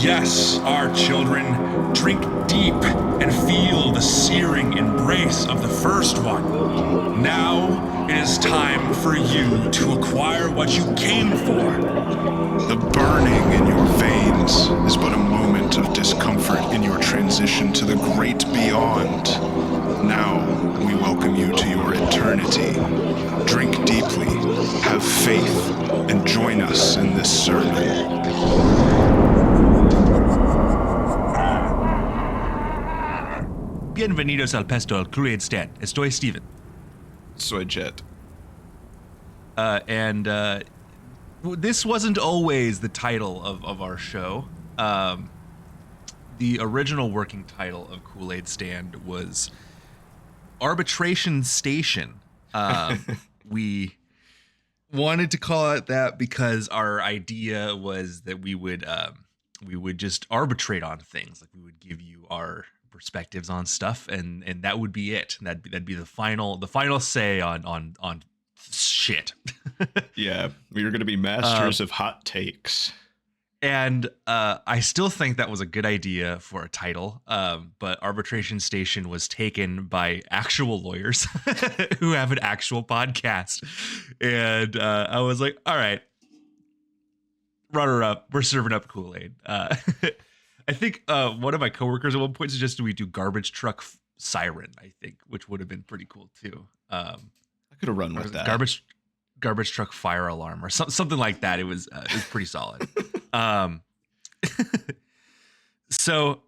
Yes, our children, drink deep and feel the searing embrace of the first one. Now it is time for you to acquire what you came for. The burning in your veins is but a moment of discomfort in your transition to the great beyond. Now we welcome you to your eternity. Drink deeply, have faith, and join us in this sermon. Bienvenidos al pesto al Koolaid Stand. Estoy Steven. Soy Jett. This wasn't always the title of our show. The original working title of Koolaid Stand was Arbitration Station. We wanted to call it that because our idea was that we would just arbitrate on things. Like we would give you our perspectives on stuff, and that would be it. That'd be the final say on shit. Yeah, we were going to be masters of hot takes. And I still think that was a good idea for a title, but Arbitration Station was taken by actual lawyers who have an actual podcast. And I was like, all right, runner up, we're serving up Kool-Aid. I think one of my coworkers at one point suggested we do garbage truck siren, I think, which would have been pretty cool too. I could have run with that. Garbage truck fire alarm or something like that. It was pretty solid. So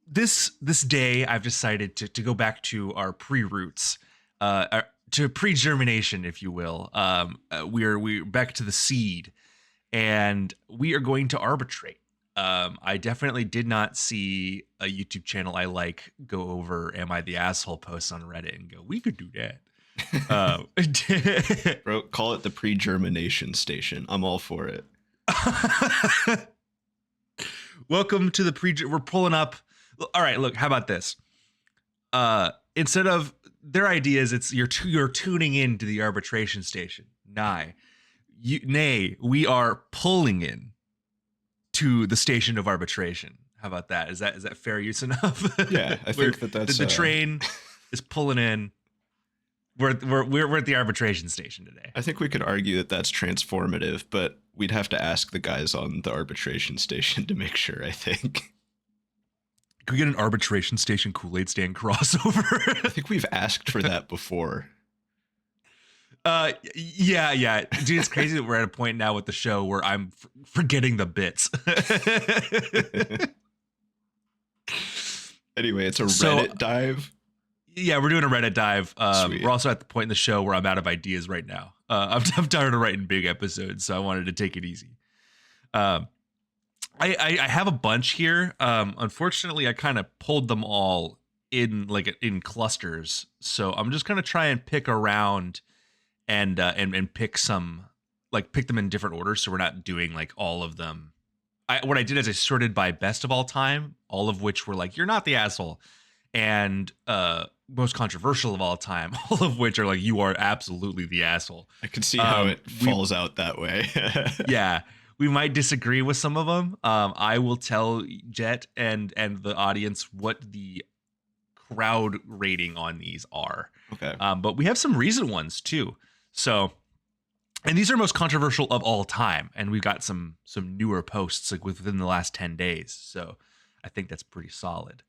this day I've decided to go back to our pre-roots, to pre-germination, if you will. We're back to the seed, and we are going to arbitrate. I definitely did not see a YouTube channel I like go over "Am I the Asshole?" posts on Reddit and go, we could do that. Bro, call it the pre-germination station. I'm all for it. Welcome to the we're pulling up. All right, look, how about this? Instead of their ideas, it's you're tuning into the arbitration station. Nay, we are pulling in to the station of arbitration. How about that? Is that fair use enough? Yeah, I think that's the train is pulling in. We're at the arbitration station today. I think we could argue that that's transformative, but we'd have to ask the guys on the arbitration station to make sure, I think. Can we get an arbitration station Kool-Aid Stand crossover? I think we've asked for that before. Yeah. Dude, it's crazy that we're at a point now with the show where I'm forgetting the bits. Anyway, it's a Reddit dive. Yeah, we're doing a Reddit dive. Sweet. We're also at the point in the show where I'm out of ideas right now. I'm tired of writing big episodes, so I wanted to take it easy. I have a bunch here. Unfortunately, I kind of pulled them all in clusters, so I'm just gonna try and pick around and pick some, pick them in different orders, so we're not doing like all of them. What I did is I sorted by best of all time, all of which were like, you're not the asshole, and most controversial of all time, all of which are like, you are absolutely the asshole. I can see how it falls out that way. Yeah, we might disagree with some of them. I will tell Jett and the audience what the crowd rating on these are. Okay. But we have some recent ones too. So, and these are most controversial of all time, and we've got some newer posts like within the last 10 days. So I think that's pretty solid.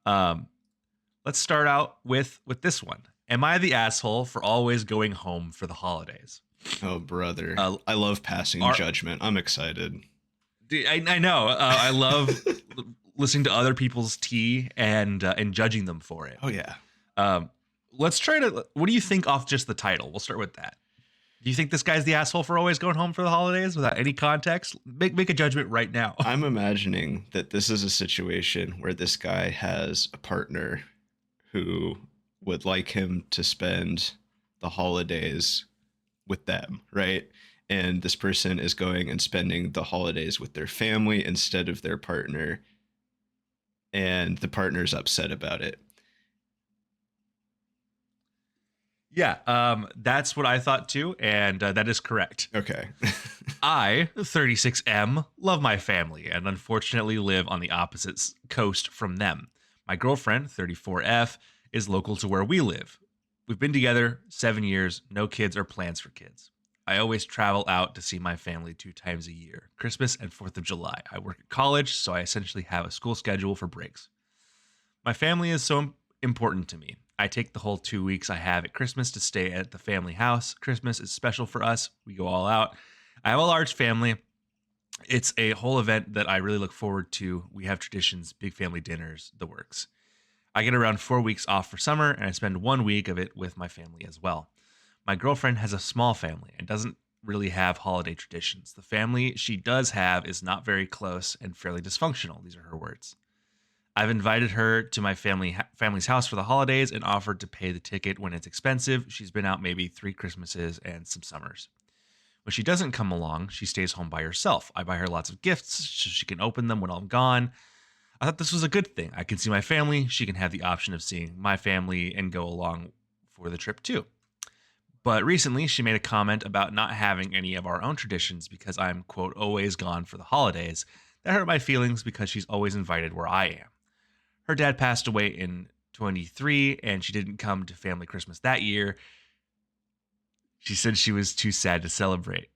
Let's start out with this one. Am I the asshole for always going home for the holidays? Oh, brother. I love passing judgment. I'm excited. I know. I love listening to other people's tea and judging them for it. Oh, yeah. Let's try to... What do you think off just the title? We'll start with that. Do you think this guy's the asshole for always going home for the holidays without any context? Make a judgment right now. I'm imagining that this is a situation where this guy has a partner who would like him to spend the holidays with them, right? And this person is going and spending the holidays with their family instead of their partner, and the partner's upset about it. Yeah, that's what I thought too, and that is correct. Okay. I, 36M, love my family and unfortunately live on the opposite coast from them. My girlfriend, 34F, is local to where we live. We've been together 7 years, no kids or plans for kids. I always travel out to see my family 2 times a year, Christmas and 4th of July. I work at college, so I essentially have a school schedule for breaks. My family is so important to me. I take the whole 2 weeks I have at Christmas to stay at the family house. Christmas is special for us. We go all out. I have a large family. It's a whole event that I really look forward to. We have traditions, big family dinners, the works. I get around 4 weeks off for summer, and I spend 1 week of it with my family as well. My girlfriend has a small family and doesn't really have holiday traditions. The family she does have is not very close and fairly dysfunctional. These are her words. I've invited her to my family's house for the holidays and offered to pay the ticket when it's expensive. She's been out maybe 3 Christmases and some summers. When she doesn't come along, she stays home by herself. I buy her lots of gifts so she can open them when I'm gone. I thought this was a good thing. I can see my family. She can have the option of seeing my family and go along for the trip too. But recently, she made a comment about not having any of our own traditions because I'm, quote, always gone for the holidays. That hurt my feelings because she's always invited where I am. Her dad passed away in 23 and she didn't come to family Christmas that year. She said she was too sad to celebrate.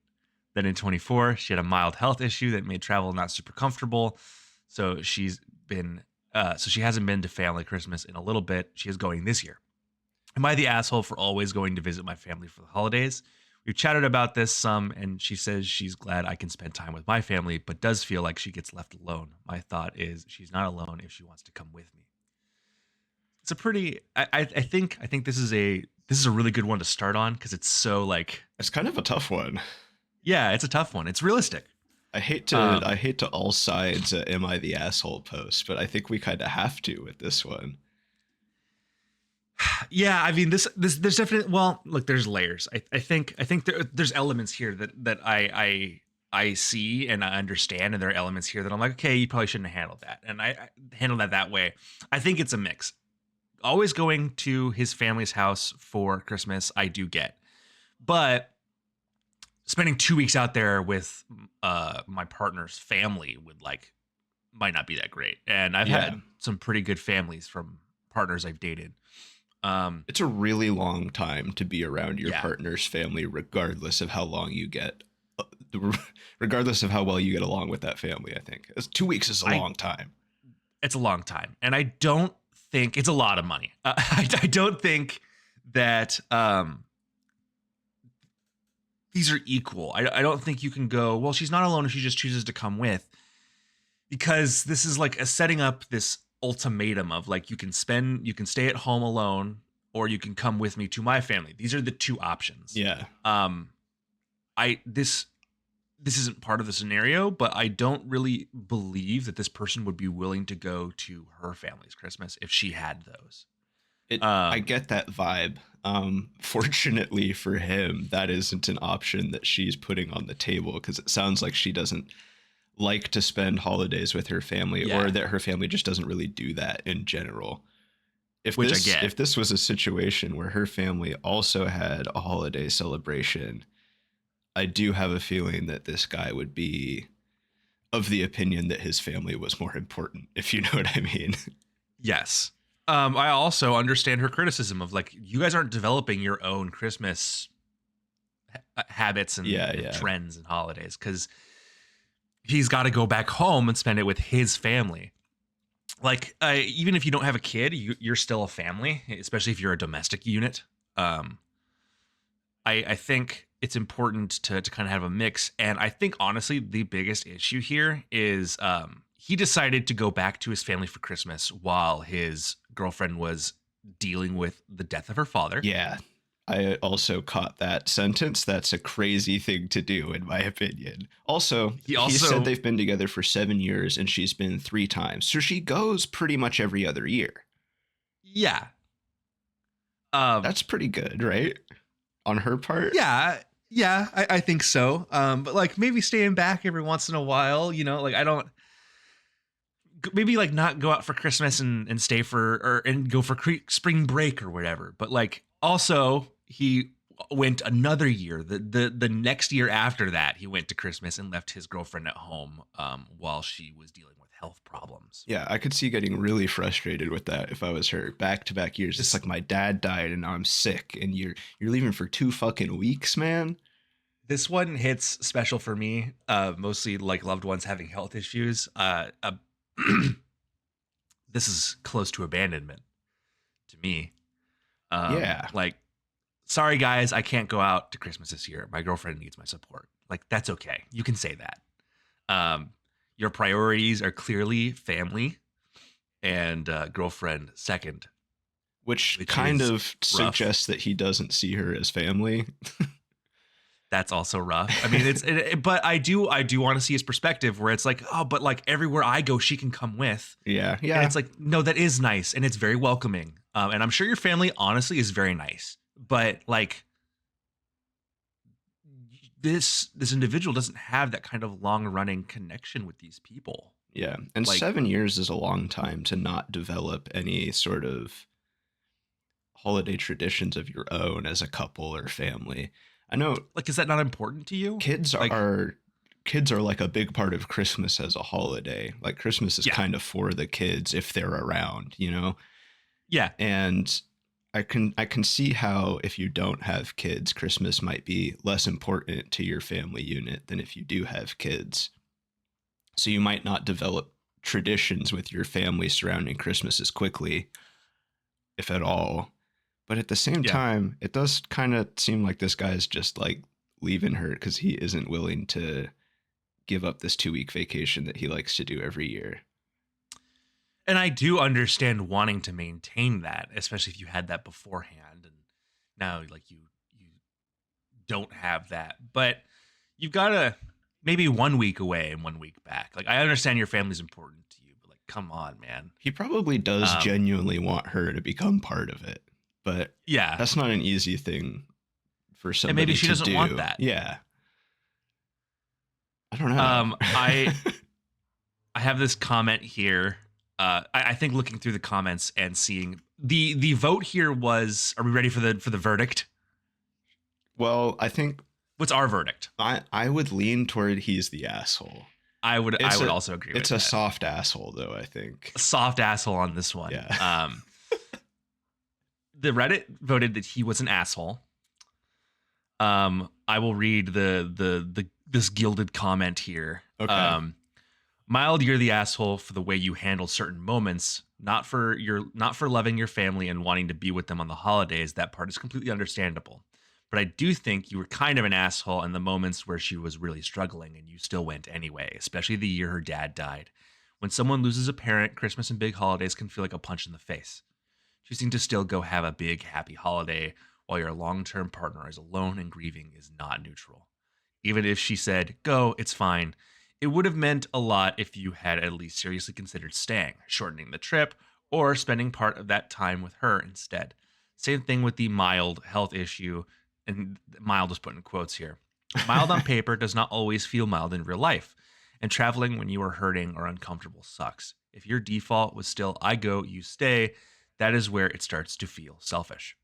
Then in 24, she had a mild health issue that made travel not super comfortable. So she hasn't been to family Christmas in a little bit. She is going this year. Am I the asshole for always going to visit my family for the holidays? We've chatted about this some, and she says she's glad I can spend time with my family, but does feel like she gets left alone. My thought is she's not alone if she wants to come with me. It's a pretty. I think this is a really good one to start on because it's so like. It's kind of a tough one. Yeah, it's a tough one. It's realistic. I hate to all sides am I the asshole post, but I think we kind of have to with this one. Yeah, I mean, there's definitely, well, look, there's layers. I think there's elements here that I see and I understand, and there are elements here that I'm like, okay, you probably shouldn't have handled that, and I handled that way. I think it's a mix. Always going to his family's house for Christmas, I do get, but spending 2 weeks out there with my partner's family might not be that great, and I've had some pretty good families from partners I've dated. It's a really long time to be around your partner's family, regardless of how long you get, regardless of how well you get along with that family. I think 2 weeks is a long time. It's a long time. And I don't think it's a lot of money. I don't think that, these are equal. I don't think you can go, well, she's not alone if she just chooses to come with, because this is like a setting up this ultimatum of like, you can stay at home alone or you can come with me to my family. These are the two options. Yeah. This isn't part of the scenario, but I don't really believe that this person would be willing to go to her family's Christmas if she had those. I get that vibe. Fortunately for him, that isn't an option that she's putting on the table, because it sounds like she doesn't like to spend holidays with her family, or that her family just doesn't really do that in general. If this was a situation where her family also had a holiday celebration, I do have a feeling that this guy would be of the opinion that his family was more important, if you know what I mean. Yes. I also understand her criticism of like, you guys aren't developing your own Christmas habits and trends and holidays, because he's got to go back home and spend it with his family. Like, even if you don't have a kid, you're still a family, especially if you're a domestic unit. I think it's important to kind of have a mix. And I think, honestly, the biggest issue here is he decided to go back to his family for Christmas while his girlfriend was dealing with the death of her father. Yeah. I also caught that sentence. That's a crazy thing to do, in my opinion. Also, he said they've been together for 7 years and she's been 3 times. So she goes pretty much every other year. Yeah. That's pretty good, right? On her part? Yeah. Yeah, I think so. But like, maybe staying back every once in a while, you know, like maybe like not go out for Christmas and stay and go for spring break or whatever. But like, also he went another year. The next year after that, he went to Christmas and left his girlfriend at home while she was dealing with health problems. Yeah, I could see getting really frustrated with that if I was her. Back to back years. It's like my dad died and now I'm sick and you're leaving for 2 fucking weeks, man. This one hits special for me, mostly like loved ones having health issues. This is close to abandonment to me. Yeah. Like, sorry guys, I can't go out to Christmas this year. My girlfriend needs my support. Like, that's okay. You can say that. Your priorities are clearly family and girlfriend second. Which Which kind is of rough. suggests that he doesn't see her as family. That's also rough. I mean, but I do want to see his perspective where it's like, oh, but like everywhere I go, she can come with. Yeah. Yeah. And it's like, no, that is nice. And it's very welcoming. And I'm sure your family honestly is very nice, but like this individual doesn't have that kind of long running connection with these people. Yeah. And Like- 7 years is a long time to not develop any sort of holiday traditions of your own as a couple or family. I know Like, is that not important to you? kids Like- are like a big part of Christmas as a holiday. Like Christmas is Yeah. kind of for the kids if they're around, you know? Yeah. And I can see how if you don't have kids, Christmas might be less important to your family unit than if you do have kids. So you might not develop traditions with your family surrounding Christmas as quickly, if at all. But at the same Yeah. time, it does kind of seem like this guy's just like leaving her because he isn't willing to give up this 2-week vacation that he likes to do every year. And I do understand wanting to maintain that, especially if you had that beforehand and now like you don't have that. But you've got to maybe 1 week away and 1 week back. Like, I understand your family's important to you, but like, come on, man. He probably does genuinely want her to become part of it, but Yeah. that's not an easy thing for somebody maybe she to doesn't do. want that. Yeah. I don't know. I have this comment here. I think looking through the comments and seeing the vote here was, are we ready for the verdict? Well, I think What's our verdict? I would lean toward he's the asshole. I would It's also agree with It's that. a soft asshole though, I think. A soft asshole on this one. Yeah. The Reddit voted that he was an asshole. I will read this gilded comment here. Okay. Mild, you're the asshole for the way you handle certain moments, not for loving your family and wanting to be with them on the holidays. That part is completely understandable. But I do think you were kind of an asshole in the moments where she was really struggling and you still went anyway, especially the year her dad died. When someone loses a parent, Christmas and big holidays can feel like a punch in the face. Choosing to still go have a big, happy holiday while your long-term partner is alone and grieving is not neutral. Even if she said, go, it's fine, it would have meant a lot if you had at least seriously considered staying, shortening the trip, or spending part of that time with her instead. Same thing with the mild health issue, and mild is put in quotes here. Mild on paper does not always feel mild in real life, and traveling when you are hurting or uncomfortable sucks. If your default was still, I go, you stay, that is where it starts to feel selfish.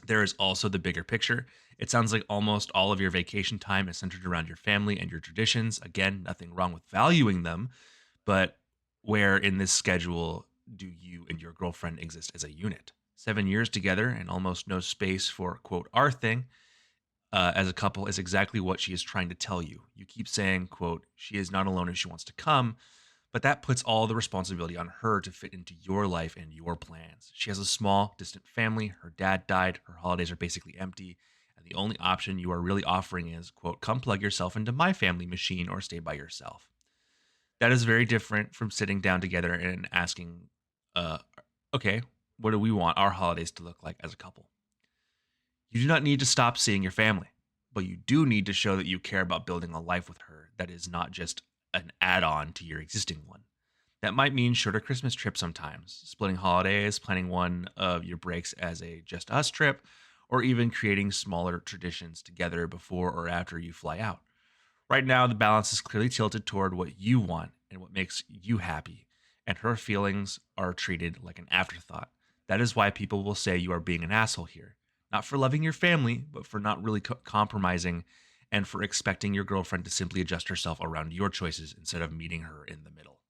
There is also the bigger picture. It sounds like almost all of your vacation time is centered around your family and your traditions. Again, nothing wrong with valuing them, but where in this schedule do you and your girlfriend exist as a unit? 7 years together and almost no space for, quote, our thing as a couple is exactly what she is trying to tell you. You keep saying, quote, she is not alone if she wants to come, but that puts all the responsibility on her to fit into your life and your plans. She has a small, distant family. Her dad died. Her holidays are basically empty. And the only option you are really offering is, quote, come plug yourself into my family machine or stay by yourself. That is very different from sitting down together and asking, okay, what do we want our holidays to look like as a couple? You do not need to stop seeing your family, but you do need to show that you care about building a life with her that is not just an add-on to your existing one. That might mean shorter Christmas trips sometimes, splitting holidays, planning one of your breaks as a just us trip, or even creating smaller traditions together before or after you fly out. Right now, the balance is clearly tilted toward what you want and what makes you happy, and her feelings are treated like an afterthought. That is why people will say you are being an asshole here. Not for loving your family, but for not really compromising and for expecting your girlfriend to simply adjust herself around your choices instead of meeting her in the middle.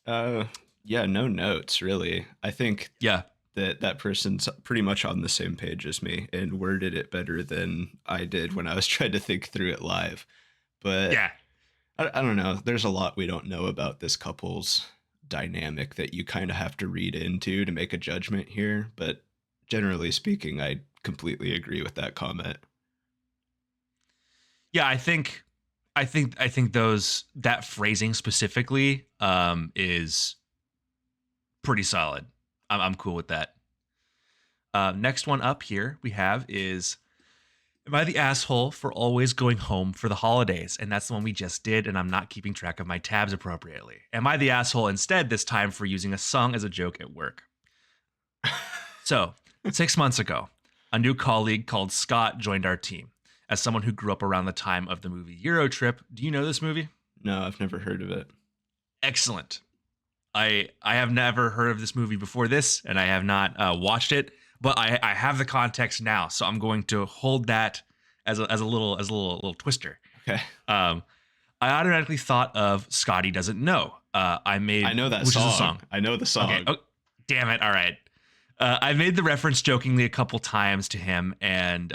Uh, yeah, no notes really. I think Yeah. that person's pretty much on the same page as me and worded it better than I did when I was trying to think through it live. But Yeah. I don't know. There's a lot we don't know about this couple's dynamic that you kind of have to read into to make a judgment here. But generally speaking, I completely agree with that comment. Yeah, I think that phrasing specifically is pretty solid. I'm cool with that. Next one up here we have is, am I the asshole for always going home for the holidays? And that's the one we just did, and I'm not keeping track of my tabs appropriately. Am I the asshole instead this time for using a song as a joke at work? So, 6 months ago, a new colleague called Scott joined our team. As someone who grew up around the time of the movie Euro Trip, do you know this movie? No, I've never heard of it. Excellent. I have never heard of this movie before this, and I have not watched it, but I have the context now, so I'm going to hold that as a little twister. Okay. I automatically thought of Scotty Doesn't Know. I know that which song. is a song. I know the song. Okay. Oh, damn it. All right. I made the reference jokingly a couple times to him, and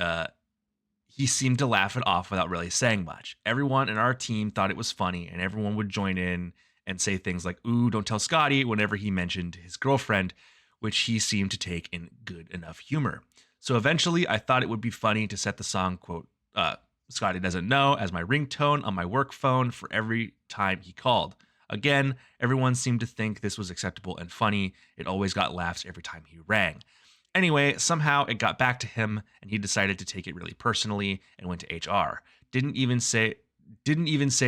he seemed to laugh it off without really saying much. Everyone in our team thought it was funny, and everyone would join in and say things like, "Ooh, don't tell Scotty," whenever he mentioned his girlfriend, which he seemed to take in good enough humor. So eventually, I thought it would be funny to set the song, quote, Scotty Doesn't Know, as my ringtone on my work phone for every time he called. Again, everyone seemed to think this was acceptable and funny. It always got laughs every time he rang. Anyway, somehow it got back to him, and he decided to take it really personally and went to HR. Didn't even say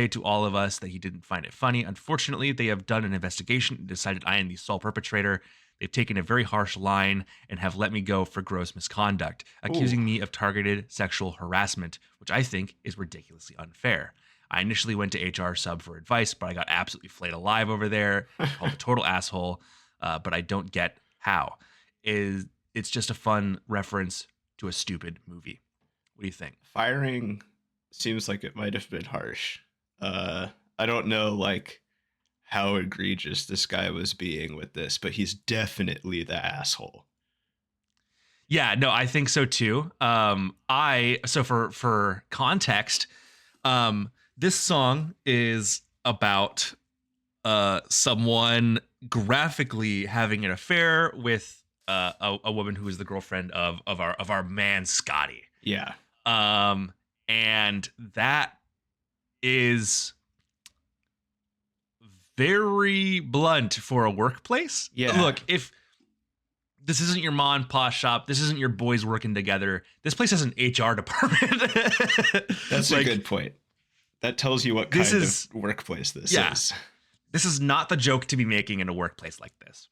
to all of us that he didn't find it funny. Unfortunately, they have done an investigation and decided I am the sole perpetrator. They've taken a very harsh line and have let me go for gross misconduct, accusing me of targeted sexual harassment, which I think is ridiculously unfair. I initially went to HR sub for advice, but I got absolutely flayed alive over there, called a total asshole, but I don't get how. It's just a fun reference to a stupid movie. What do you think? Firing seems like it might have been harsh. I don't know like how egregious this guy was being with this, but he's definitely the asshole. Yeah, no, I think so too. So for context, this song is about someone graphically having an affair with a woman who is the girlfriend of our man Scotty. Yeah. And that is very blunt for a workplace. Yeah. Look, if this isn't your mom and pa shop, this isn't your boys working together, this place has an HR department. That's like, a good point. That tells you what kind of workplace this is. This is not the joke to be making in a workplace like this.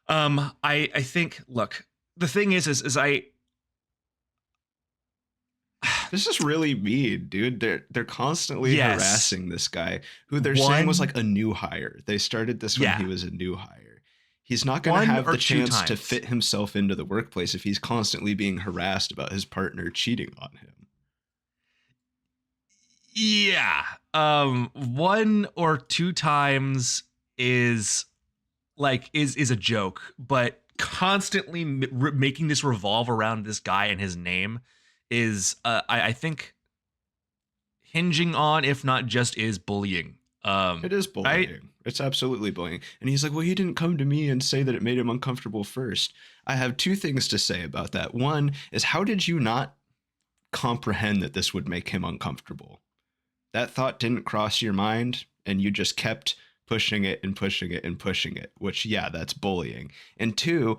I think, look, the thing is this is really mean, dude. They're constantly harassing this guy who they're saying was like a new hire. They started this when he was a new hire. He's not going to have the chance to fit himself into the workplace if he's constantly being harassed about his partner cheating on him. Yeah. 1 or 2 times is a joke, but constantly making this revolve around this guy and his name is I think hinging on, if not just is, bullying. It is bullying. Right? It's absolutely bullying. And he's like, well, he didn't come to me and say that it made him uncomfortable first. I have 2 things to say about that. One is, how did you not comprehend that this would make him uncomfortable? That thought didn't cross your mind, and you just kept pushing it and pushing it and pushing it, which, yeah, that's bullying. And 2,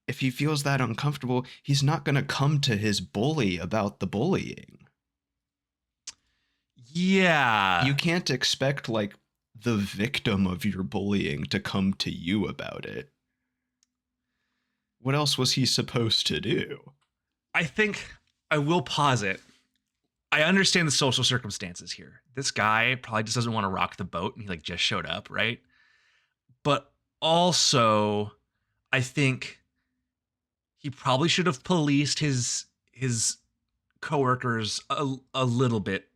if he feels that uncomfortable, he's not going to come to his bully about the bullying. Yeah. You can't expect like the victim of your bullying to come to you about it. What else was he supposed to do? I think I will posit, I understand the social circumstances here. This guy probably just doesn't want to rock the boat, and he like just showed up, right? But also, I think he probably should have policed his coworkers a little bit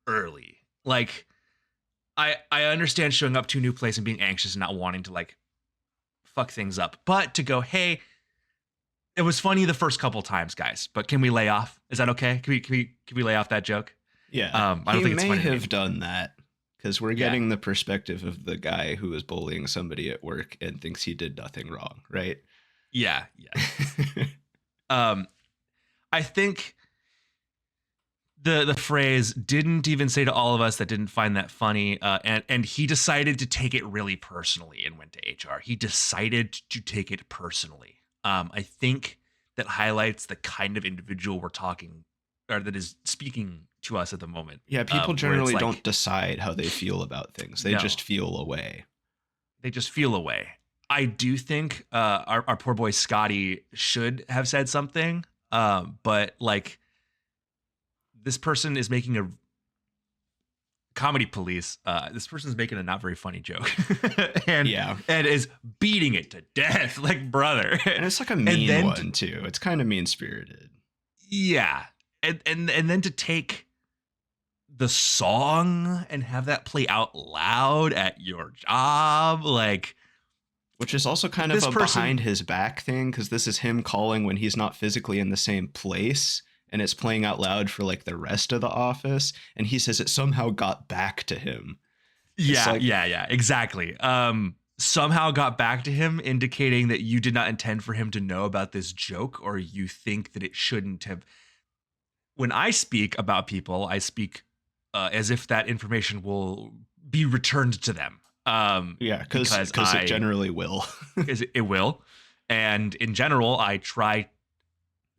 early. Like, I understand showing up to a new place and being anxious and not wanting to like fuck things up, but to go, hey, it was funny the first couple times, guys, but can we lay off? Is that okay? Can we lay off that joke? Yeah, I don't think it's funny. He may have done that because we're getting the perspective of the guy who is bullying somebody at work and thinks he did nothing wrong, right? Yeah. I think the phrase "didn't even say to all of us" that didn't find that funny, and he decided to take it really personally and went to HR. He decided to take it personally. I think that highlights the kind of individual we're talking, or that is speaking to us at the moment. Yeah, people generally don't decide how they feel about things. They just feel away. They just feel away. I do think our poor boy Scotty should have said something, but like, this person is making a comedy police. This person is making a not very funny joke, and is beating it to death, like, brother. And it's like a mean one too. It's kind of mean spirited. Yeah, and then to take the song and have that play out loud at your job, like, which is also kind of a behind his back thing, because this is him calling when he's not physically in the same place, and it's playing out loud for like the rest of the office, and he says it somehow got back to him. Yeah, exactly. Somehow got back to him, indicating that you did not intend for him to know about this joke, or you think that it shouldn't have. When I speak about people, I speak as if that information will be returned to them. Because it generally will. It will. And in general, I try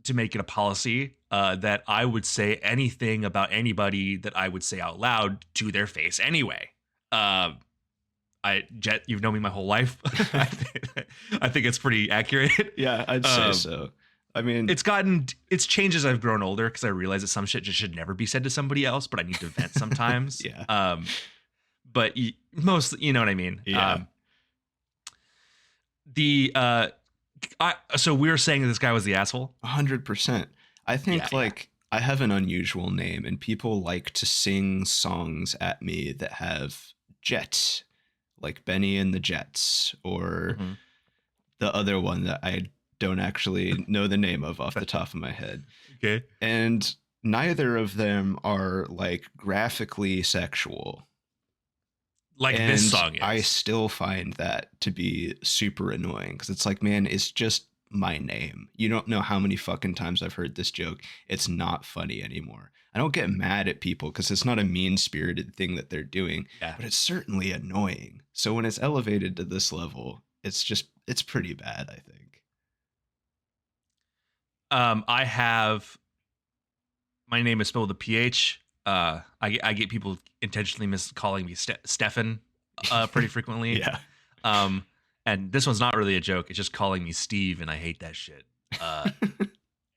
to make it a policy that I would say anything about anybody that I would say out loud to their face anyway. Jett, you've known me my whole life. I think it's pretty accurate. Yeah, I'd say so. I mean, it's changed as I've grown older, because I realize that some shit just should never be said to somebody else, but I need to vent sometimes. Yeah. But most, you know what I mean? Yeah. So we were saying that this guy was the asshole? 100%. I think I have an unusual name, and people like to sing songs at me that have Jett, like Benny and the Jets, or the other one that I don't actually know the name of off the top of my head. Okay. And neither of them are like graphically sexual. Like this song is. I still find that to be super annoying, because it's like, man, it's just my name. You don't know how many fucking times I've heard this joke. It's not funny anymore. I don't get mad at people because it's not a mean-spirited thing that they're doing, but it's certainly annoying. So when it's elevated to this level, it's pretty bad, I think. My name is spelled with a PH. I get people intentionally miscalling me Stefan pretty frequently. Yeah. And this one's not really a joke. It's just calling me Steve, and I hate that shit.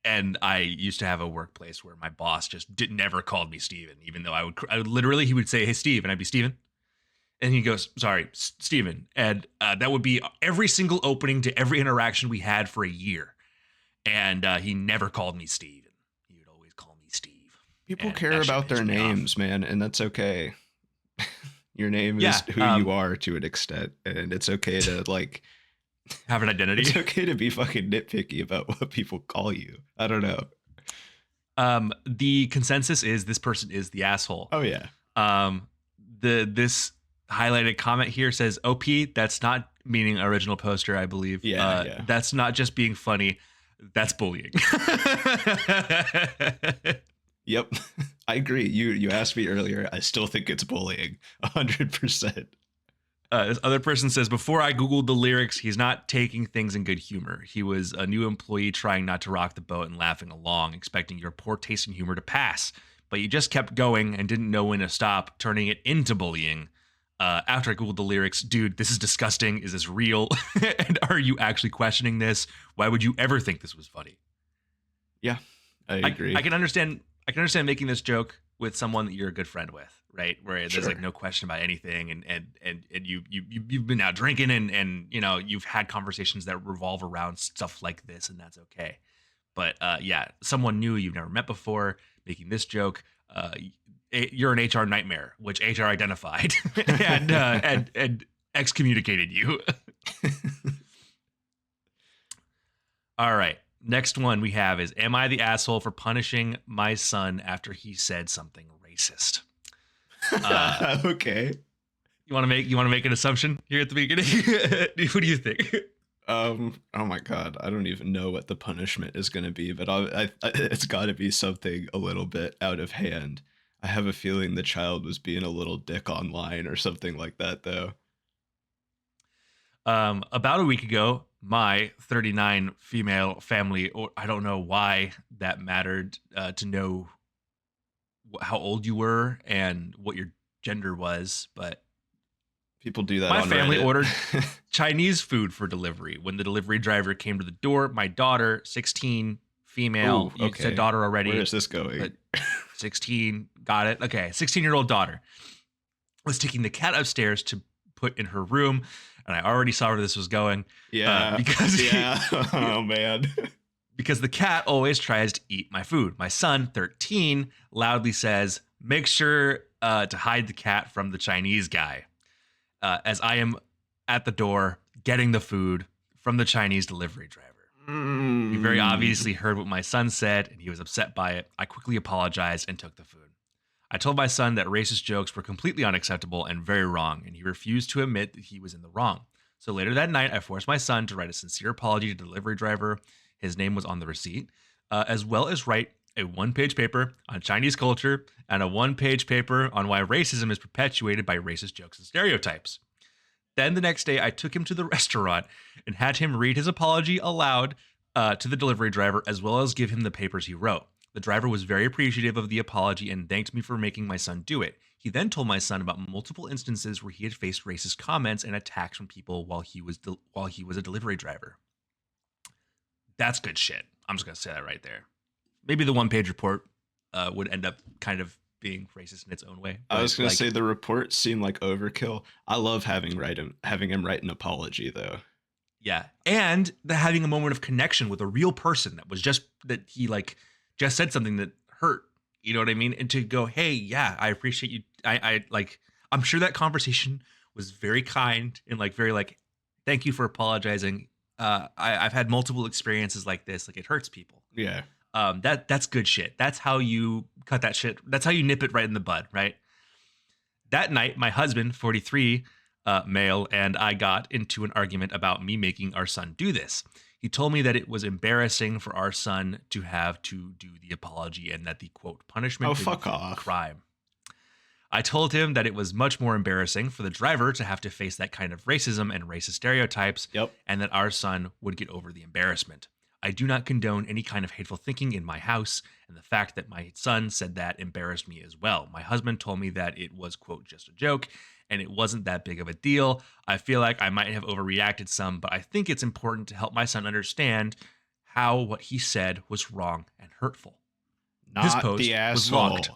And I used to have a workplace where my boss just never called me Steven, even though I would literally, he would say, "Hey, Steve," and I'd be Steven. And he goes, "Sorry, Steven." And that would be every single opening to every interaction we had for a year. And he never called me Steve. He would always call me Steve. People care about their names, man, and that's okay. Your name is who you are to an extent, and it's okay to like have an identity. It's okay to be fucking nitpicky about what people call you. I don't know. The consensus is this person is the asshole. Oh yeah. This highlighted comment here says, "OP, that's not meaning original poster, I believe. Yeah. That's not just being funny. That's bullying." Yep. I agree. You asked me earlier. I still think it's bullying. 100%. This other person says, "Before I Googled the lyrics, he's not taking things in good humor. He was a new employee trying not to rock the boat and laughing along, expecting your poor taste in humor to pass. But you just kept going and didn't know when to stop, turning it into bullying. After I Googled the lyrics, dude, this is disgusting. Is this real? And are you actually questioning this? Why would you ever think this was funny?" Yeah, I agree. I can understand making this joke with someone that you're a good friend with, right? Where there's like no question about anything, and you've been out drinking, and you know, you've had conversations that revolve around stuff like this, and that's okay. But yeah, someone new you've never met before making this joke. You're an HR nightmare, which HR identified and excommunicated you. All right. Next one we have is, am I the asshole for punishing my son after he said something racist? Okay. You want to make an assumption here at the beginning? What do you think? Oh my God, I don't even know what the punishment is going to be, but it's got to be something a little bit out of hand. I have a feeling the child was being a little dick online or something like that, though. About a week ago, my 39 female family, or I don't know why that mattered, to know how old you were and what your gender was, but people do that. My on family Reddit. ordered Chinese food for delivery. When the delivery driver came to the door, my daughter, 16, female, Ooh, you okay. said daughter already. Where is this going? 16, got it. Okay, 16-year-old daughter was taking the cat upstairs to put in her room, and I already saw where this was going. Yeah, oh man. Because the cat always tries to eat my food. My son, 13, loudly says, "Make sure to hide the cat from the Chinese guy." As I am at the door getting the food from the Chinese delivery driver. He very obviously heard what my son said, and he was upset by it. I quickly apologized and took the food. I told my son that racist jokes were completely unacceptable and very wrong, and he refused to admit that he was in the wrong. So later that night, I forced my son to write a sincere apology to the delivery driver. His name was on the receipt, as well as write a one-page paper on Chinese culture and a one-page paper on why racism is perpetuated by racist jokes and stereotypes. Then the next day, I took him to the restaurant and had him read his apology aloud to the delivery driver, as well as give him the papers he wrote. The driver was very appreciative of the apology and thanked me for making my son do it. He then told my son about multiple instances where he had faced racist comments and attacks from people while he was a delivery driver. That's good shit. I'm just gonna say that right there. Maybe the one-page report would end up kind of being racist in its own way. I was going to say the report seemed like overkill. I love having him write an apology, though. Yeah, and having a moment of connection with a real person that he just said something that hurt. You know what I mean? And to go, hey, yeah, I appreciate you. I'm sure that conversation was very kind and very thank you for apologizing. I've had multiple experiences like this. It hurts people. Yeah. That's good shit. That's how you cut that shit. That's how you nip it right in the bud, right? That night, my husband, 43, male, and I got into an argument about me making our son do this. He told me that it was embarrassing for our son to have to do the apology and that the quote punishment fuck off. Crime. I told him that it was much more embarrassing for the driver to have to face that kind of racism and racist stereotypes, and that our son would get over the embarrassment. I do not condone any kind of hateful thinking in my house, and the fact that my son said that embarrassed me as well. My husband told me that it was, quote, just a joke, and it wasn't that big of a deal. I feel like I might have overreacted some, but I think it's important to help my son understand how what he said was wrong and hurtful. This post was locked.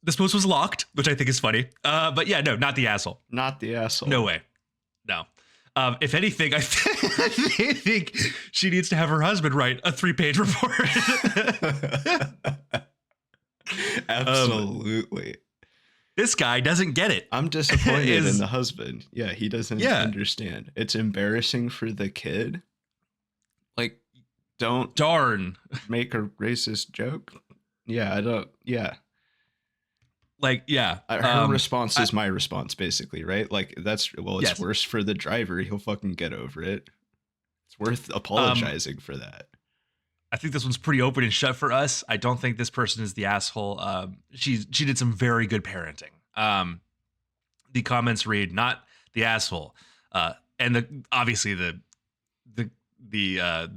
This post was locked, which I think is funny. But yeah, no, not the asshole. Not the asshole. No way. No. If anything, I think she needs to have her husband write a 3-page report. Absolutely. This guy doesn't get it. I'm disappointed in the husband. Yeah, he doesn't understand. It's embarrassing for the kid. Don't make a racist joke. Yeah, I don't. Yeah. Her response is my response, basically, right? It's worse for the driver. He'll fucking get over it. It's worth apologizing for that. I think this one's pretty open and shut for us. I don't think this person is the asshole. She did some very good parenting. The comments read, not the asshole. And obviously the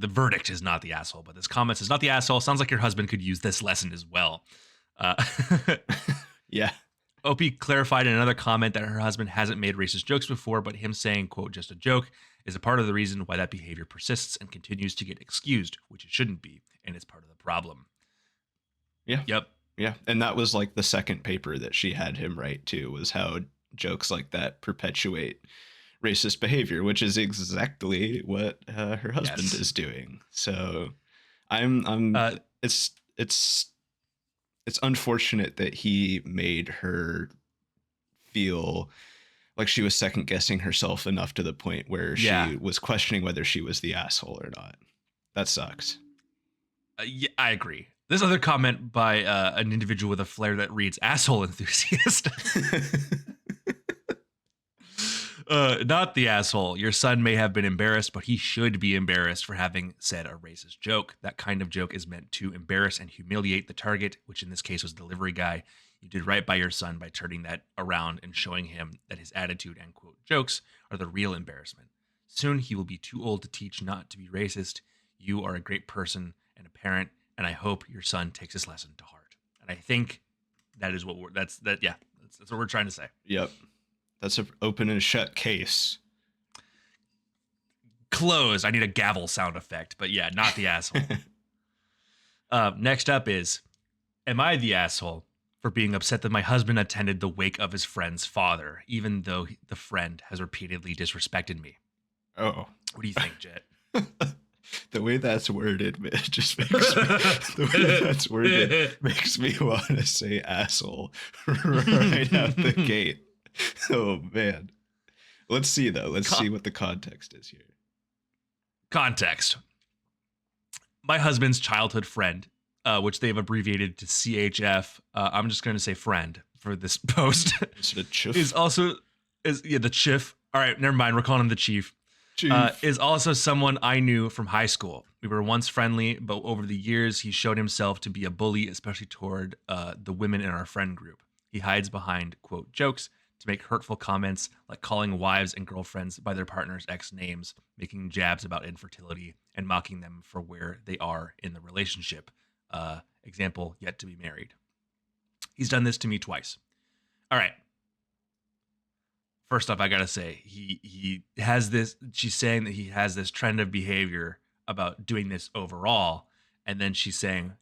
verdict is not the asshole, but this comment says not the asshole. Sounds like your husband could use this lesson as well. Yeah. Opie clarified in another comment that her husband hasn't made racist jokes before, but him saying, quote, just a joke is a part of the reason why that behavior persists and continues to get excused, which it shouldn't be, and it's part of the problem. Yeah. Yep. Yeah. And that was the second paper that she had him write too, was how jokes like that perpetuate racist behavior, which is exactly what her husband Yes. is doing. So I'm it's it's unfortunate that he made her feel like she was second guessing herself enough to the point where Yeah. she was questioning whether she was the asshole or not. That sucks. Yeah, I agree. This other comment by an individual with a flair that reads asshole enthusiast. Not the asshole. Your son may have been embarrassed, but he should be embarrassed for having said a racist joke. That kind of joke is meant to embarrass and humiliate the target, which in this case was the delivery guy. You did right by your son by turning that around and showing him that his attitude and quote jokes are the real embarrassment. Soon he will be too old to teach not to be racist. You are a great person and a parent, and I hope your son takes this lesson to heart. And I think that is what that's what we're trying to say. Yep. That's an open and shut case. Close. I need a gavel sound effect, but yeah, not the asshole. Next up is, am I the asshole for being upset that my husband attended the wake of his friend's father, even though the friend has repeatedly disrespected me? Oh. What do you think, Jett? The way that's worded just makes me want to say asshole right out the gate. Oh man. Let's see though. Let's see what the context is here. Context. My husband's childhood friend, which they've abbreviated to CHF. I'm just going to say friend for this post. Is it a chief? The chief. All right, never mind. We're calling him the chief. Is also someone I knew from high school. We were once friendly, but over the years, he showed himself to be a bully, especially toward the women in our friend group. He hides behind, quote, jokes to make hurtful comments like calling wives and girlfriends by their partner's ex names, making jabs about infertility, and mocking them for where they are in the relationship. Example, yet to be married. He's done this to me twice. All right. First off, I gotta say, he has this. She's saying that he has this trend of behavior about doing this overall, and then she's saying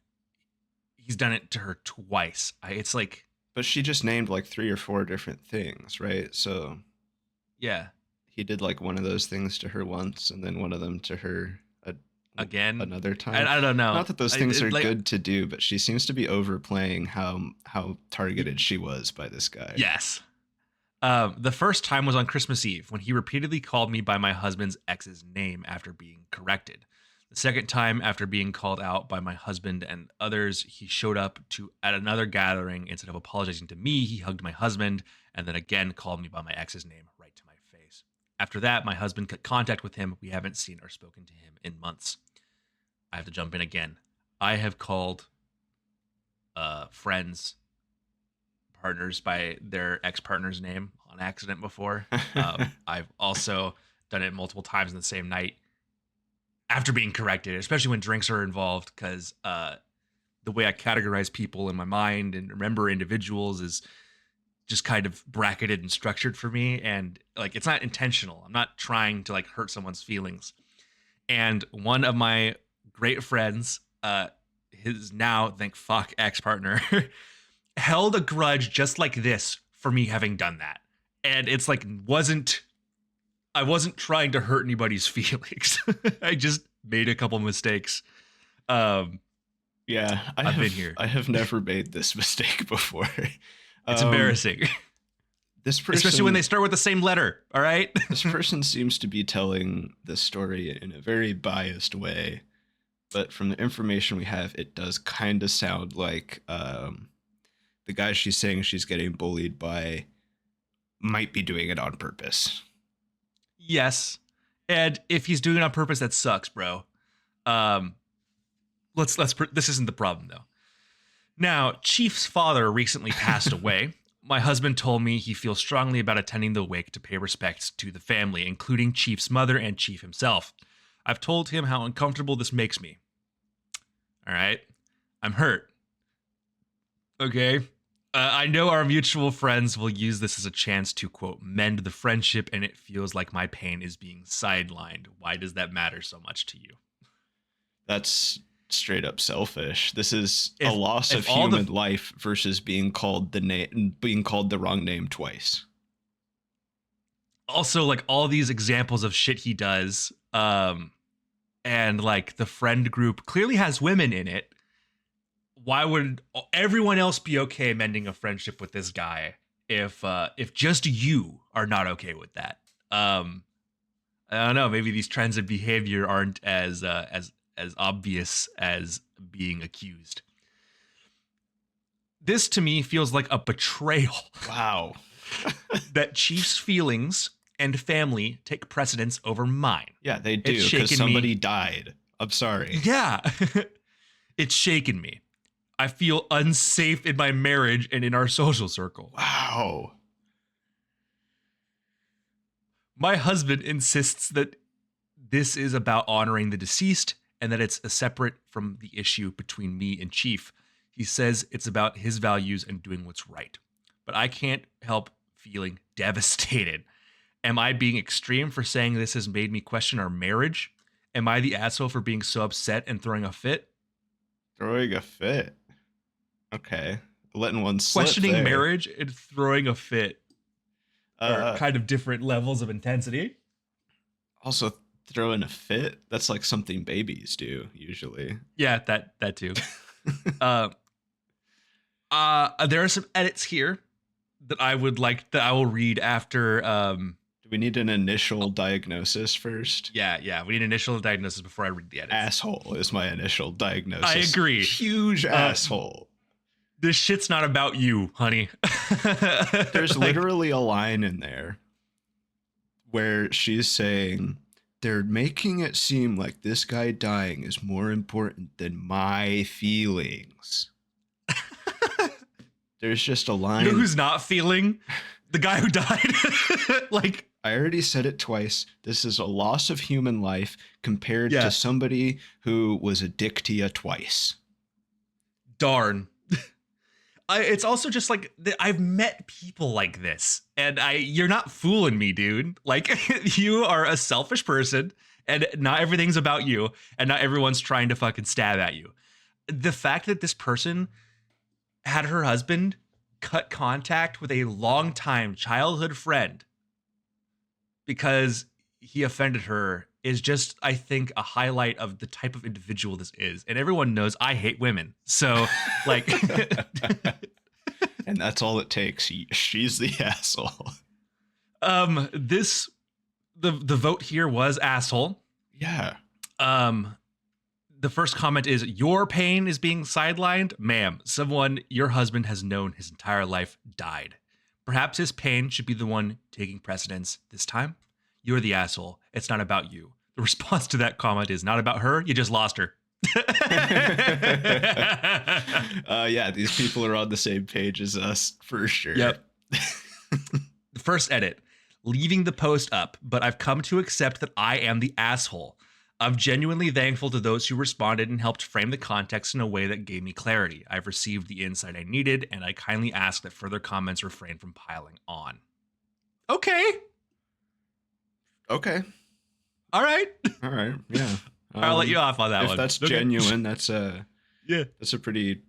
he's done it to her twice. It's like, but she just named like 3 or 4 different things, right? So yeah, he did like one of those things to her once, and then one of them to her again another time. I don't know. Not that those things are like, good to do, but she seems to be overplaying how targeted she was by this guy. Yes. The first time was on Christmas Eve when he repeatedly called me by my husband's ex's name after being corrected. The second time, after being called out by my husband and others, he showed up at another gathering. Instead of apologizing to me, he hugged my husband and then again called me by my ex's name right to my face. After that, my husband cut contact with him. We haven't seen or spoken to him in months. I have to jump in again. I have called friends, partners by their ex-partner's name on accident before. I've also done it multiple times in the same night after being corrected, especially when drinks are involved, because the way I categorize people in my mind and remember individuals is just kind of bracketed and structured for me. And like, it's not intentional. I'm not trying to like hurt someone's feelings. And one of my great friends, his now, thank fuck, ex-partner, held a grudge just like this for me having done that. And it's like, I wasn't trying to hurt anybody's feelings. I just made a couple mistakes. Yeah, I've been here. I have never made this mistake before. It's embarrassing. This person, especially when they start with the same letter. All right. This person seems to be telling this story in a very biased way, but from the information we have, it does kind of sound like the guy she's saying she's getting bullied by might be doing it on purpose. Yes. And if he's doing it on purpose, that sucks, bro. This isn't the problem though. Now, Chief's father recently passed away. My husband told me he feels strongly about attending the wake to pay respects to the family, including Chief's mother and Chief himself. I've told him how uncomfortable this makes me. All right. I'm hurt. Okay. I know our mutual friends will use this as a chance to, quote, mend the friendship, and it feels like my pain is being sidelined. Why does that matter so much to you? That's straight up selfish. This is a loss of human life versus being called the wrong name twice. also like all these examples of shit he does, and like the friend group clearly has women in it. Why would everyone else be okay mending a friendship with this guy if just you are not okay with that? I don't know. Maybe these trends of behavior aren't as obvious as being accused. This to me feels like a betrayal. Wow. That Chief's feelings and family take precedence over mine. Yeah, they do, It's because shaken somebody me. died. I'm sorry. Yeah. It's shaken me. I feel unsafe in my marriage and in our social circle. Wow. My husband insists that this is about honoring the deceased and that it's a separate from the issue between me and Chief. He says it's about his values and doing what's right. But I can't help feeling devastated. Am I being extreme for saying this has made me question our marriage? Am I the asshole for being so upset and throwing a fit? Throwing a fit. Okay. Letting one slip Questioning there. marriage and throwing a fit are kind of different levels of intensity. Also, throwing a fit, that's like something babies do, usually. Yeah, that too. There are some edits here that I will read after. Do we need an initial diagnosis first? Yeah. We need initial diagnosis before I read the edits. Asshole is my initial diagnosis. I agree. Huge asshole. This shit's not about you, honey. There's literally a line in there where she's saying, they're making it seem like this guy dying is more important than my feelings. There's just a line. You know who's not feeling? The guy who died. Like, I already said it twice. This is a loss of human life compared to somebody who was a dick to you twice. Darn. It's also just like I've met people like this, and you're not fooling me, dude. Like, you are a selfish person, and not everything's about you, and not everyone's trying to fucking stab at you. The fact that this person had her husband cut contact with a longtime childhood friend because he offended her is just, I think, a highlight of the type of individual this is. And everyone knows I hate women. So, like... And that's all it takes. She's the asshole. The vote here was asshole. Yeah. The first comment is, your pain is being sidelined. Ma'am, someone your husband has known his entire life died. Perhaps his pain should be the one taking precedence this time. You're the asshole. It's not about you. The response to that comment is not about her. You just lost her. Yeah, these people are on the same page as us for sure. Yep. The first edit, leaving the post up, but I've come to accept that I am the asshole. I'm genuinely thankful to those who responded and helped frame the context in a way that gave me clarity. I've received the insight I needed, and I kindly ask that further comments refrain from piling on. Okay. Okay. All right. All right. Yeah. I'll let you off on that if one. If that's okay. genuine, that's that's a pretty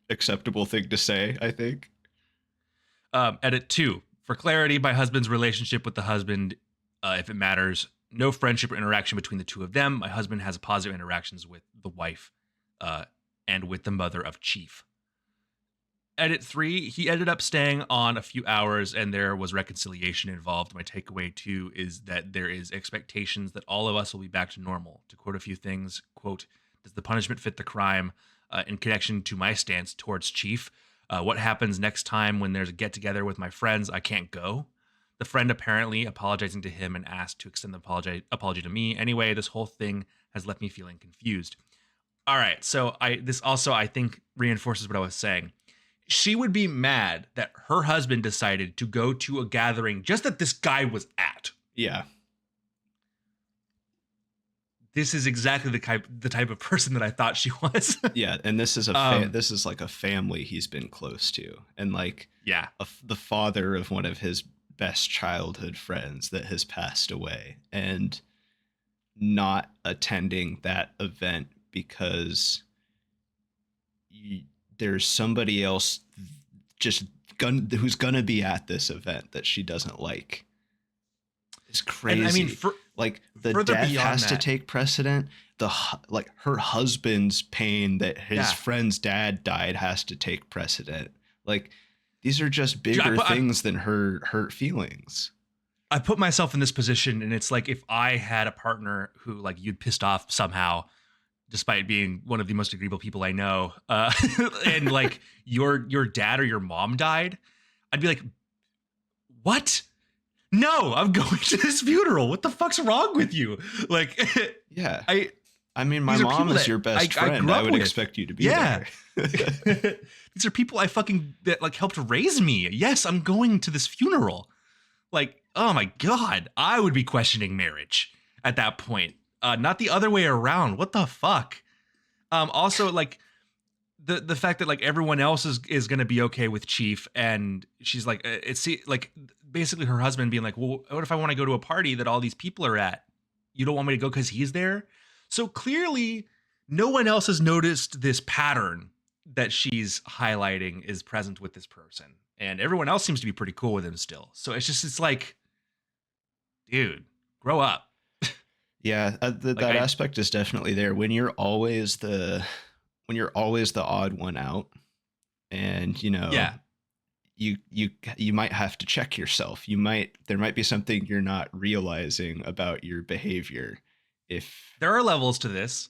acceptable thing to say, I think. Edit 2. For clarity, my husband's relationship with the husband, if it matters, no friendship or interaction between the two of them. My husband has positive interactions with the wife and with the mother of Chief. Edit 3, he ended up staying on a few hours and there was reconciliation involved. My takeaway 2 is that there is expectations that all of us will be back to normal. To quote a few things, quote, does the punishment fit the crime? In connection to my stance towards Chief, what happens next time when there's a get together with my friends? I can't go. The friend apparently apologizing to him and asked to extend the apology to me. Anyway, this whole thing has left me feeling confused. All right, so this also, I think, reinforces what I was saying. She would be mad that her husband decided to go to a gathering just that this guy was at. Yeah. This is exactly the type of person that I thought she was. Yeah, and this is this is like a family he's been close to, and like the father of one of his best childhood friends that has passed away, and not attending that event because there's somebody else who's gonna be at this event that she doesn't like. is crazy. And I mean, like the further death beyond has to that- take precedent. Like her husband's pain that his Yeah. friend's dad died has to take precedent. Like these are just Dude, bigger things than her hurt feelings. I put myself in this position, and it's like if I had a partner who like you'd pissed off somehow, despite being one of the most agreeable people I know, and like your dad or your mom died, I'd be like, what? No, I'm going to this funeral. What the fuck's wrong with you? Like, Yeah. I mean, my these are mom people is that your best I friend. grew I up would with. expect you to be Yeah. there. These are people that like helped raise me. Yes, I'm going to this funeral. Like, oh my God, I would be questioning marriage at that point. Not the other way around. What the fuck? Also, like the fact that like everyone else is gonna be okay with Chief, and she's like, it's like basically her husband being like, well, what if I want to go to a party that all these people are at? You don't want me to go because he's there? So clearly, no one else has noticed this pattern that she's highlighting is present with this person, and everyone else seems to be pretty cool with him still. So it's like, dude, grow up. Yeah, that aspect is definitely there. When you're always the odd one out, and Yeah. you might have to check yourself. There might be something you're not realizing about your behavior. If There are levels to this,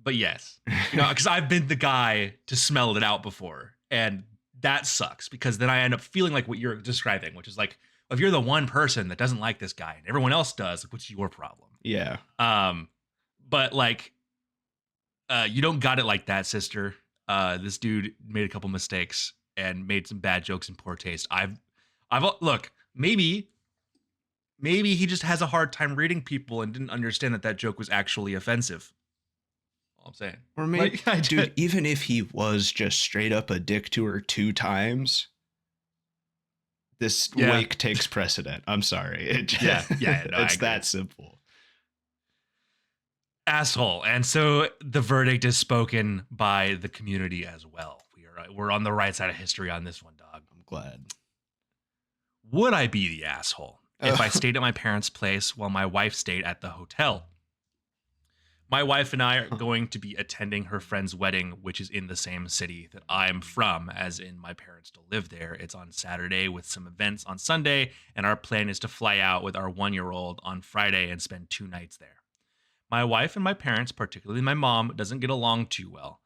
but yes, because I've been the guy to smell it out before, and that sucks because then I end up feeling like what you're describing, which is like, if you're the one person that doesn't like this guy and everyone else does, what's your problem? yeah, But like, you don't got it like that, sister. This dude made a couple mistakes and made some bad jokes in poor taste. I've look, maybe he just has a hard time reading people and didn't understand that joke was actually offensive. All I'm saying. or maybe, Like, dude, even if he was just straight up a dick to her 2 times, this wake takes precedent. I'm sorry. No, It's that simple. Asshole. And so the verdict is spoken by the community as well. We're on the right side of history on this one, dog. I'm glad. Would I be the asshole if I stayed at my parents' place while my wife stayed at the hotel? My wife and I are going to be attending her friend's wedding, which is in the same city that I'm from, as in my parents still live there. It's on Saturday with some events on Sunday, and our plan is to fly out with our 1-year-old on Friday and spend 2 nights there. My wife and my parents, particularly my mom, doesn't get along too well.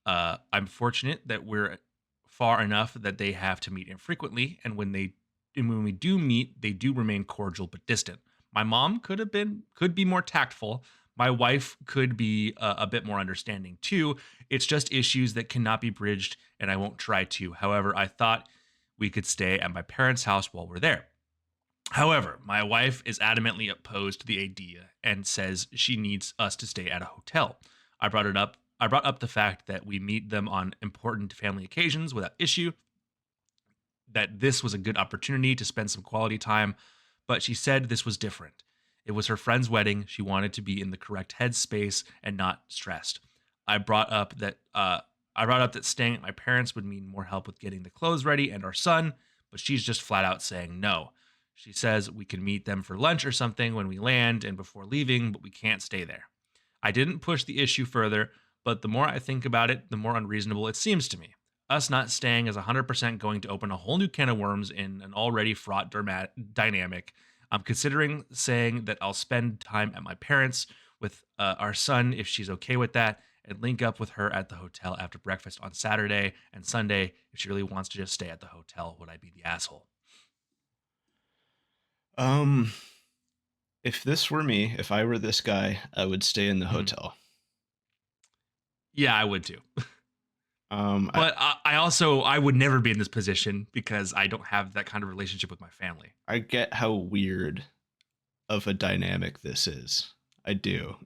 I'm fortunate that we're far enough that they have to meet infrequently, and when we do meet, they do remain cordial but distant. My mom could be more tactful. My wife could be a bit more understanding too. It's just issues that cannot be bridged, and I won't try to. However, I thought we could stay at my parents' house while we're there. However, my wife is adamantly opposed to the idea and says she needs us to stay at a hotel. I brought up the fact that we meet them on important family occasions without issue, that this was a good opportunity to spend some quality time, but she said this was different. It was her friend's wedding. She wanted to be in the correct headspace and not stressed. I brought up that staying at my parents would mean more help with getting the clothes ready and our son, but she's just flat out saying no. She says we can meet them for lunch or something when we land and before leaving, but we can't stay there. I didn't push the issue further, but the more I think about it, the more unreasonable it seems to me. Us not staying is 100% going to open a whole new can of worms in an already fraught dynamic. I'm considering saying that I'll spend time at my parents with our son if she's okay with that, and link up with her at the hotel after breakfast on Saturday and Sunday if she really wants to just stay at the hotel. Would I be the asshole? If this were me, if I were this guy, I would stay in the hotel. Yeah, I would too. But I would never be in this position because I don't have that kind of relationship with my family. I get how weird of a dynamic this is. I do.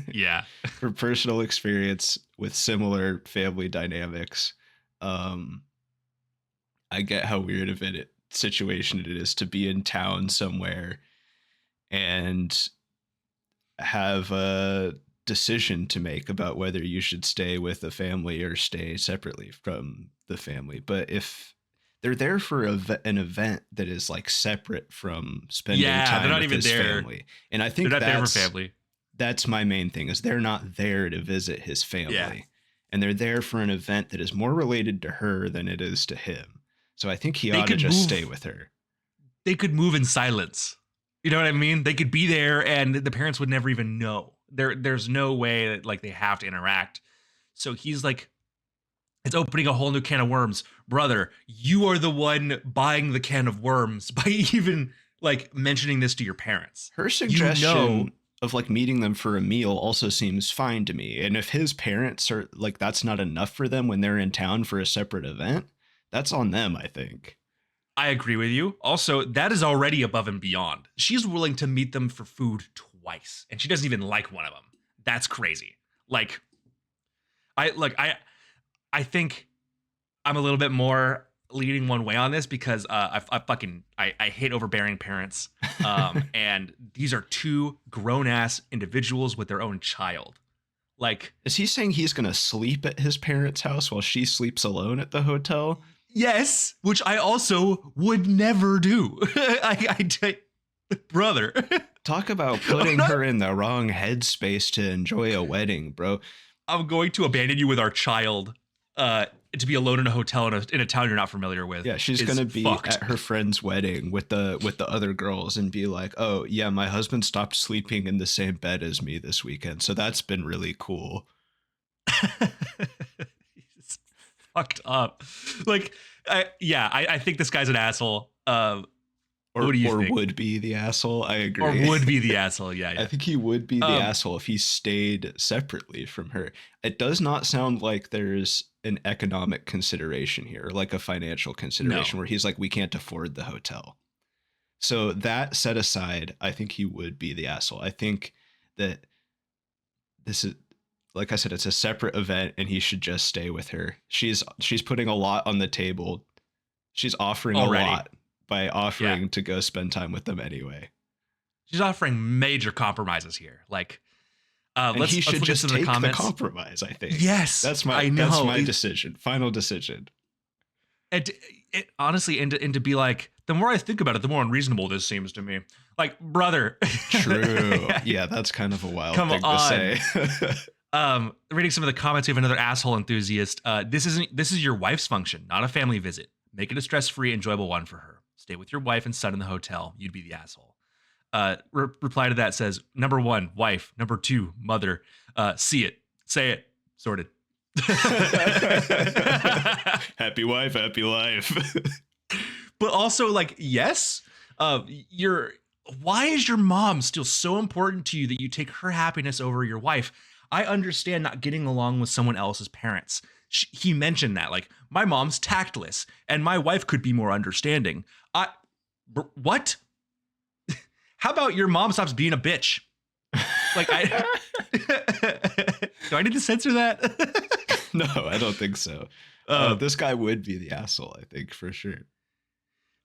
Yeah. For personal experience with similar family dynamics, I get how weird of a situation it is to be in town somewhere and have a decision to make about whether you should stay with the family or stay separately from the family. But if they're there for an event that is like separate from spending time they're not with even his there. family. And I think They're not there for that's family. that's my main thing is they're not there to visit his family. Yeah. And they're there for an event that is more related to her than it is to him. So I think he They ought to could just move- stay with her. They could move in silence. You know what I mean? They could be there and the parents would never even know. There's no way that like they have to interact. So he's like, it's opening a whole new can of worms. Brother, you are the one buying the can of worms by even like mentioning this to your parents. Her suggestion know- of like meeting them for a meal also seems fine to me. And if his parents are like, that's not enough for them when they're in town for a separate event, that's on them, I think. I agree with you. Also, that is already above and beyond. She's willing to meet them for food twice, and she doesn't even like one of them. That's crazy. Like, I think I'm a little bit more leaning one way on this because I hate overbearing parents. And these are two grown ass individuals with their own child. Like, is he saying he's going to sleep at his parents' house while she sleeps alone at the hotel? yes, which I also would never do. Brother. Talk about putting her in the wrong headspace to enjoy a wedding, bro. I'm going to abandon you with our child to be alone in a hotel in a town you're not familiar with. Yeah, she's going to be at her friend's wedding with the other girls and be like, "Oh, yeah, my husband stopped sleeping in the same bed as me this weekend. So that's been really cool." He's fucked up. Like, I think this guy's an asshole. What do you think? Would be the asshole. I agree. Or would be the asshole. Yeah. I think he would be the asshole if he stayed separately from her. It does not sound like there's an economic consideration here, like a financial consideration where he's like, we can't afford the hotel. So that set aside, I think he would be the asshole. I think that this is, like I said, it's a separate event and he should just stay with her. She's putting a lot on the table. She's offering Already. a lot by offering to go spend time with them anyway. She's offering major compromises here. Like, and he should just take the compromise, I think. Yes, that's my decision. Final decision. And honestly, and to be like, the more I think about it, the more unreasonable this seems to me. Like, brother. True. Yeah, that's kind of a wild thing to say. Reading some of the comments, we have another asshole enthusiast. This is your wife's function, not a family visit. Make it a stress-free, enjoyable one for her. Stay with your wife and son in the hotel. You'd be the asshole. Reply to that says, number 1, wife. Number 2, mother. See it. Say it. Sorted. Happy wife, happy life. But also, like, yes, why is your mom still so important to you that you take her happiness over your wife? I understand not getting along with someone else's parents. He mentioned that, like, my mom's tactless and my wife could be more understanding. What? How about your mom stops being a bitch? Like, do I need to censor that? No, I don't think so. This guy would be the asshole, I think, for sure.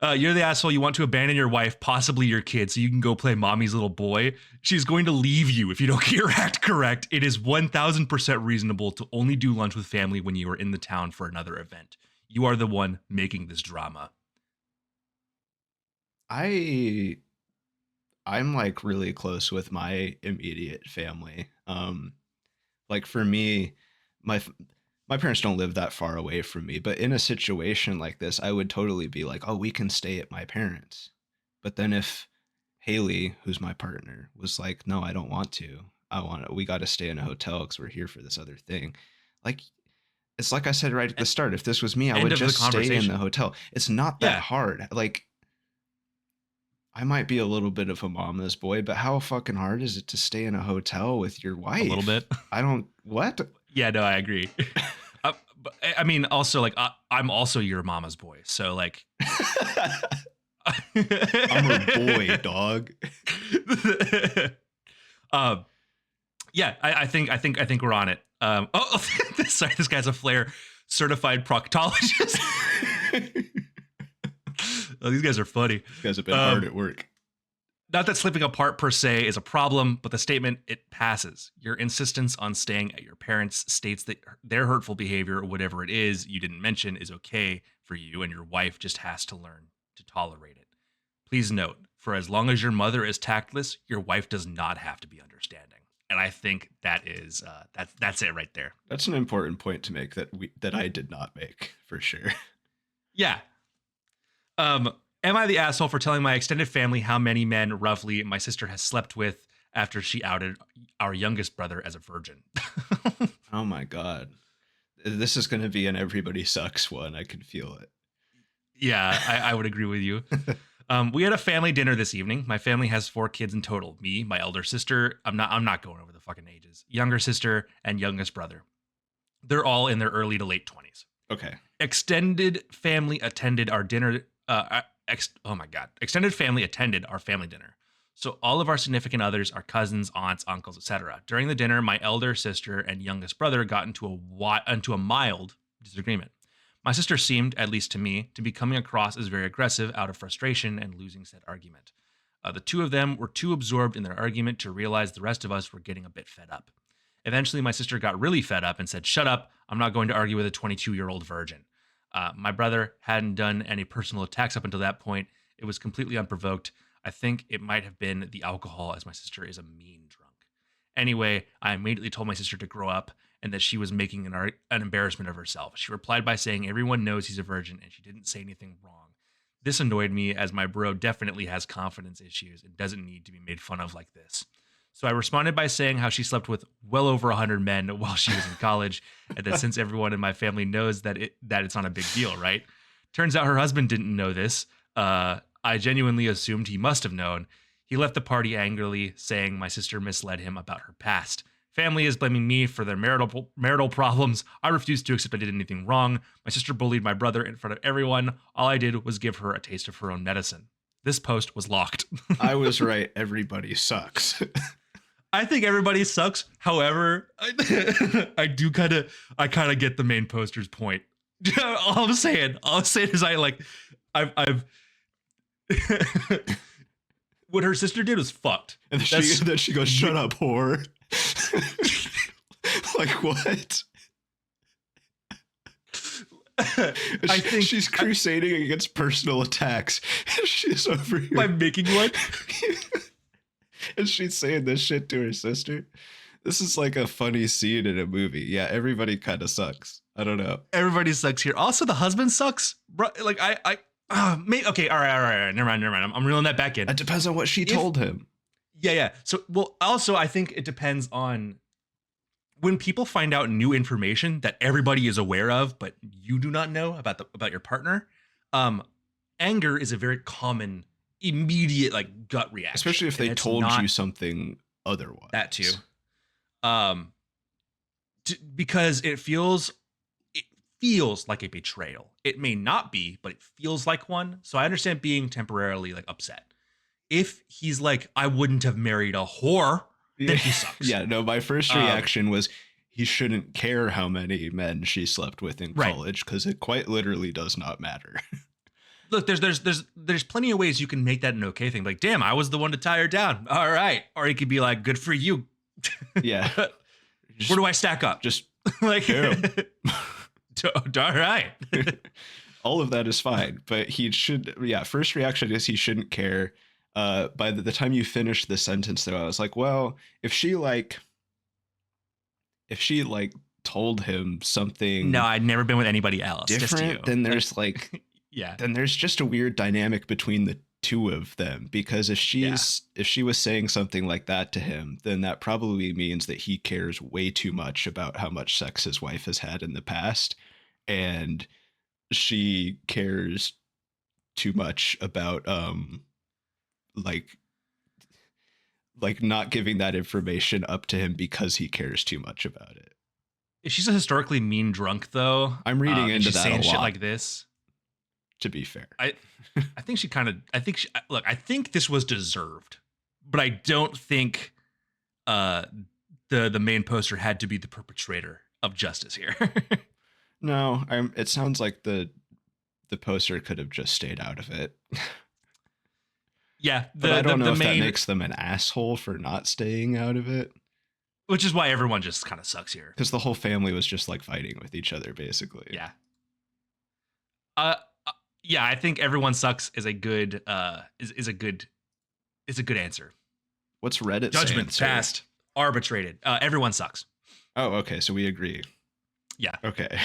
You're the asshole. You want to abandon your wife, possibly your kid, so you can go play mommy's little boy. She's going to leave you if you don't get your act correct. It is 1000% reasonable to only do lunch with family when you are in the town for another event. You are the one making this drama. I'm like really close with my immediate family. Like for me, my parents don't live that far away from me, but in a situation like this, I would totally be like, oh, we can stay at my parents'. But then if Haley, who's my partner, was like, no, I don't want to. We got to stay in a hotel because we're here for this other thing. Like, it's like I said right at the start. If this was me, I would just stay in the hotel. It's not that hard. Like, I might be a little bit of a mama's boy, but how fucking hard is it to stay in a hotel with your wife? A little bit. What? Yeah, no, I agree. But, I mean, also, like, I'm also your mama's boy. So, like, I'm her boy, dog. Yeah, I think we're on it. Sorry, this guy's a Flair certified proctologist. Oh, these guys are funny. These guys have been hard at work. Not that slipping apart per se is a problem, but the statement, it passes. Your insistence on staying at your parents' states that their hurtful behavior, or whatever it is you didn't mention, is okay for you, and your wife just has to learn to tolerate it. Please note, for as long as your mother is tactless, your wife does not have to be understanding. And I think that is that's it right there. That's an important point to make that I did not make, for sure. Yeah. Am I the asshole for telling my extended family how many men, roughly, my sister has slept with after she outed our youngest brother as a virgin? Oh my God. This is going to be an everybody sucks one. I can feel it. Yeah, I would agree with you. We had a family dinner this evening. My family has 4 kids in total. Me, my elder sister, I'm not going over the fucking ages. Younger sister and youngest brother. They're all in their early to late 20s. Okay. Extended family attended our dinner. Extended family attended our family dinner. So all of our significant others, our cousins, aunts, uncles, etc. During the dinner, my elder sister and youngest brother got into a mild disagreement. My sister seemed, at least to me, to be coming across as very aggressive out of frustration and losing said argument. The two of them were too absorbed in their argument to realize the rest of us were getting a bit fed up. Eventually, my sister got really fed up and said, "Shut up, I'm not going to argue with a 22-year-old virgin." My brother hadn't done any personal attacks up until that point. It was completely unprovoked. I think it might have been the alcohol, as my sister is a mean drunk. Anyway, I immediately told my sister to grow up and that she was making an embarrassment of herself. She replied by saying everyone knows he's a virgin and she didn't say anything wrong. This annoyed me, as my bro definitely has confidence issues and doesn't need to be made fun of like this. So I responded by saying how she slept with well over 100 men while she was in college, and that since everyone in my family knows that it's not a big deal, right? Turns out her husband didn't know this. I genuinely assumed he must have known. He left the party angrily, saying my sister misled him about her past. Family is blaming me for their marital problems. I refused to accept I did anything wrong. My sister bullied my brother in front of everyone. All I did was give her a taste of her own medicine. This post was locked. I was right. Everybody sucks. I think everybody sucks. However, I kind of get the main poster's point. All I'm saying is I've what her sister did was fucked. And then she goes, "Shut up, whore." Like, what? I think she's crusading against personal attacks. She's over here by making one. And she's saying this shit to her sister. This is like a funny scene in a movie. Yeah, everybody kind of sucks. I don't know. Everybody sucks here. Also, the husband sucks. Bro, like okay, all right. Never mind. I'm reeling that back in. It depends on what she told him. Yeah. So, well, also, I think it depends on when people find out new information that everybody is aware of, but you do not know about your partner. Anger is a very common, immediate, like, gut reaction, especially if they told you something otherwise. That too. Because it feels like a betrayal. It may not be, but it feels like one. So I understand being temporarily like upset. If he's like, "I wouldn't have married a whore," then he sucks. Yeah, no, my first reaction was he shouldn't care how many men she slept with in college, because it quite literally does not matter. Look, there's plenty of ways you can make that an okay thing. Like, damn, I was the one to tie her down. All right. Or he could be like, "Good for you." Yeah. Where do I stack up? Just like, all right. All of that is fine, but he should. Yeah. First reaction is he shouldn't care. By the time you finish the sentence, though, I was like, well, if she told him something. No, I'd never been with anybody else. Different, then there's like, yeah. Then there's just a weird dynamic between the two of them, because if she was saying something like that to him, then that probably means that he cares way too much about how much sex his wife has had in the past, and she cares too much about like not giving that information up to him because he cares too much about it. If she's a historically mean drunk, though, I'm reading into that a lot. Shit like this. To be fair, I think this was deserved, but I don't think the main poster had to be the perpetrator of justice here. No, it sounds like the poster could have just stayed out of it. Yeah, But I don't know the if that main, makes them an asshole for not staying out of it. which is why everyone just kind of sucks here. Because the whole family was just like fighting with each other, basically. Yeah. Uh, yeah, I think everyone sucks is a good is a good answer. What's Reddit's Judgment answer? passed, arbitrated. Everyone sucks. Oh, okay. So we agree. Yeah. Okay.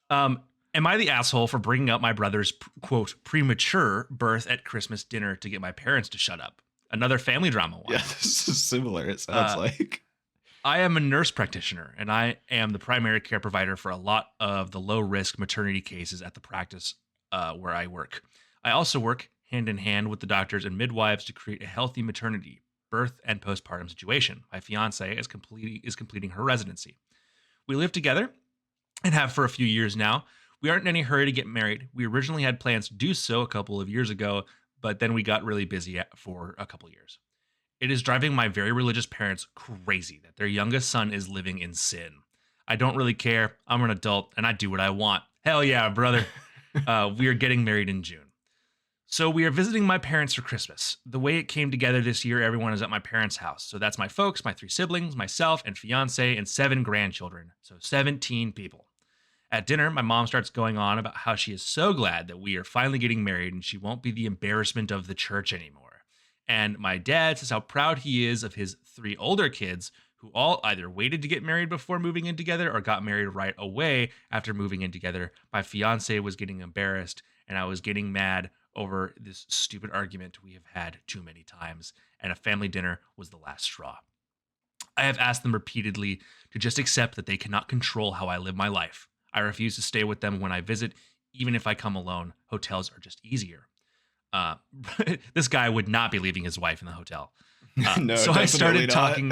Am I the asshole for bringing up my brother's quote premature birth at Christmas dinner to get my parents to shut up? Another family drama one. Yeah, this is similar. It sounds like. I am a nurse practitioner, and I am the primary care provider for a lot of the low risk maternity cases at the practice where I work. I also work hand in hand with the doctors and midwives to create a healthy maternity, birth, and postpartum situation. My fiance is completing her residency. We live together and have for a few years now. We aren't in any hurry to get married. We originally had plans to do so a couple of years ago, but then we got really busy for a couple years. It is driving my very religious parents crazy that their youngest son is living in sin. I don't really care. I'm an adult and I do what I want. Hell yeah, brother. We are getting married in June. So we are visiting my parents for Christmas. The way it came together this year, everyone is at my parents' house. So that's my folks, my 3 siblings, myself, and fiance, and 7 grandchildren. So 17 people. At dinner, my mom starts going on about how she is so glad that we are finally getting married and she won't be the embarrassment of the church anymore. And my dad says how proud he is of his 3 older kids who all either waited to get married before moving in together or got married right away after moving in together. My fiance was getting embarrassed and I was getting mad over this stupid argument we have had too many times, and a family dinner was the last straw. I have asked them repeatedly to just accept that they cannot control how I live my life. I refuse to stay with them when I visit, even if I come alone. Hotels are just easier. This guy would not be leaving his wife in the hotel. No, so I started not. talking.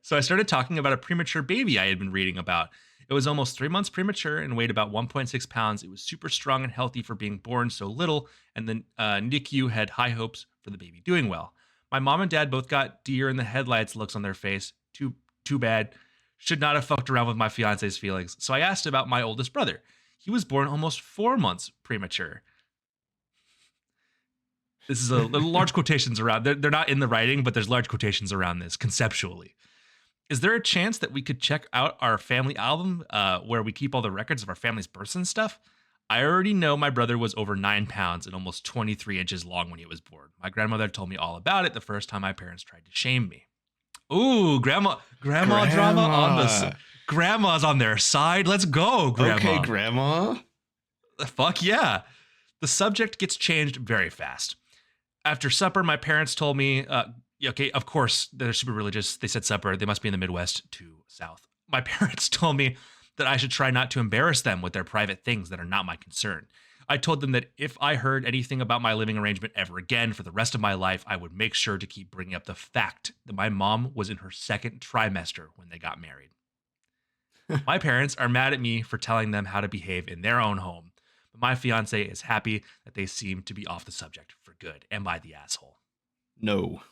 So I started talking about a premature baby I had been reading about. It was almost 3 months premature and weighed about 1.6 pounds. It was super strong and healthy for being born so little, and the NICU had high hopes for the baby doing well. My mom and dad both got deer in the headlights looks on their face. Too bad. Should not have fucked around with my fiance's feelings. So I asked about my oldest brother. He was born almost 4 months premature. This is a large quotations around. They're not in the writing, but there's large quotations around this conceptually. Is there a chance that we could check out our family album where we keep all the records of our family's births and stuff? I already know my brother was over 9 pounds and almost 23 inches long when he was born. My grandmother told me all about it the first time my parents tried to shame me. Ooh, grandma drama on the grandma's on their side. Let's go, grandma. Okay, grandma. Fuck yeah. The subject gets changed very fast. After supper, my parents told me, okay, of course, they're super religious. They said supper. They must be in the Midwest to South. My parents told me that I should try not to embarrass them with their private things that are not my concern. I told them that if I heard anything about my living arrangement ever again for the rest of my life, I would make sure to keep bringing up the fact that my mom was in her 2nd trimester when they got married. My parents are mad at me for telling them how to behave in their own home, but my fiance is happy that they seem to be off the subject for good. Am I the asshole? No.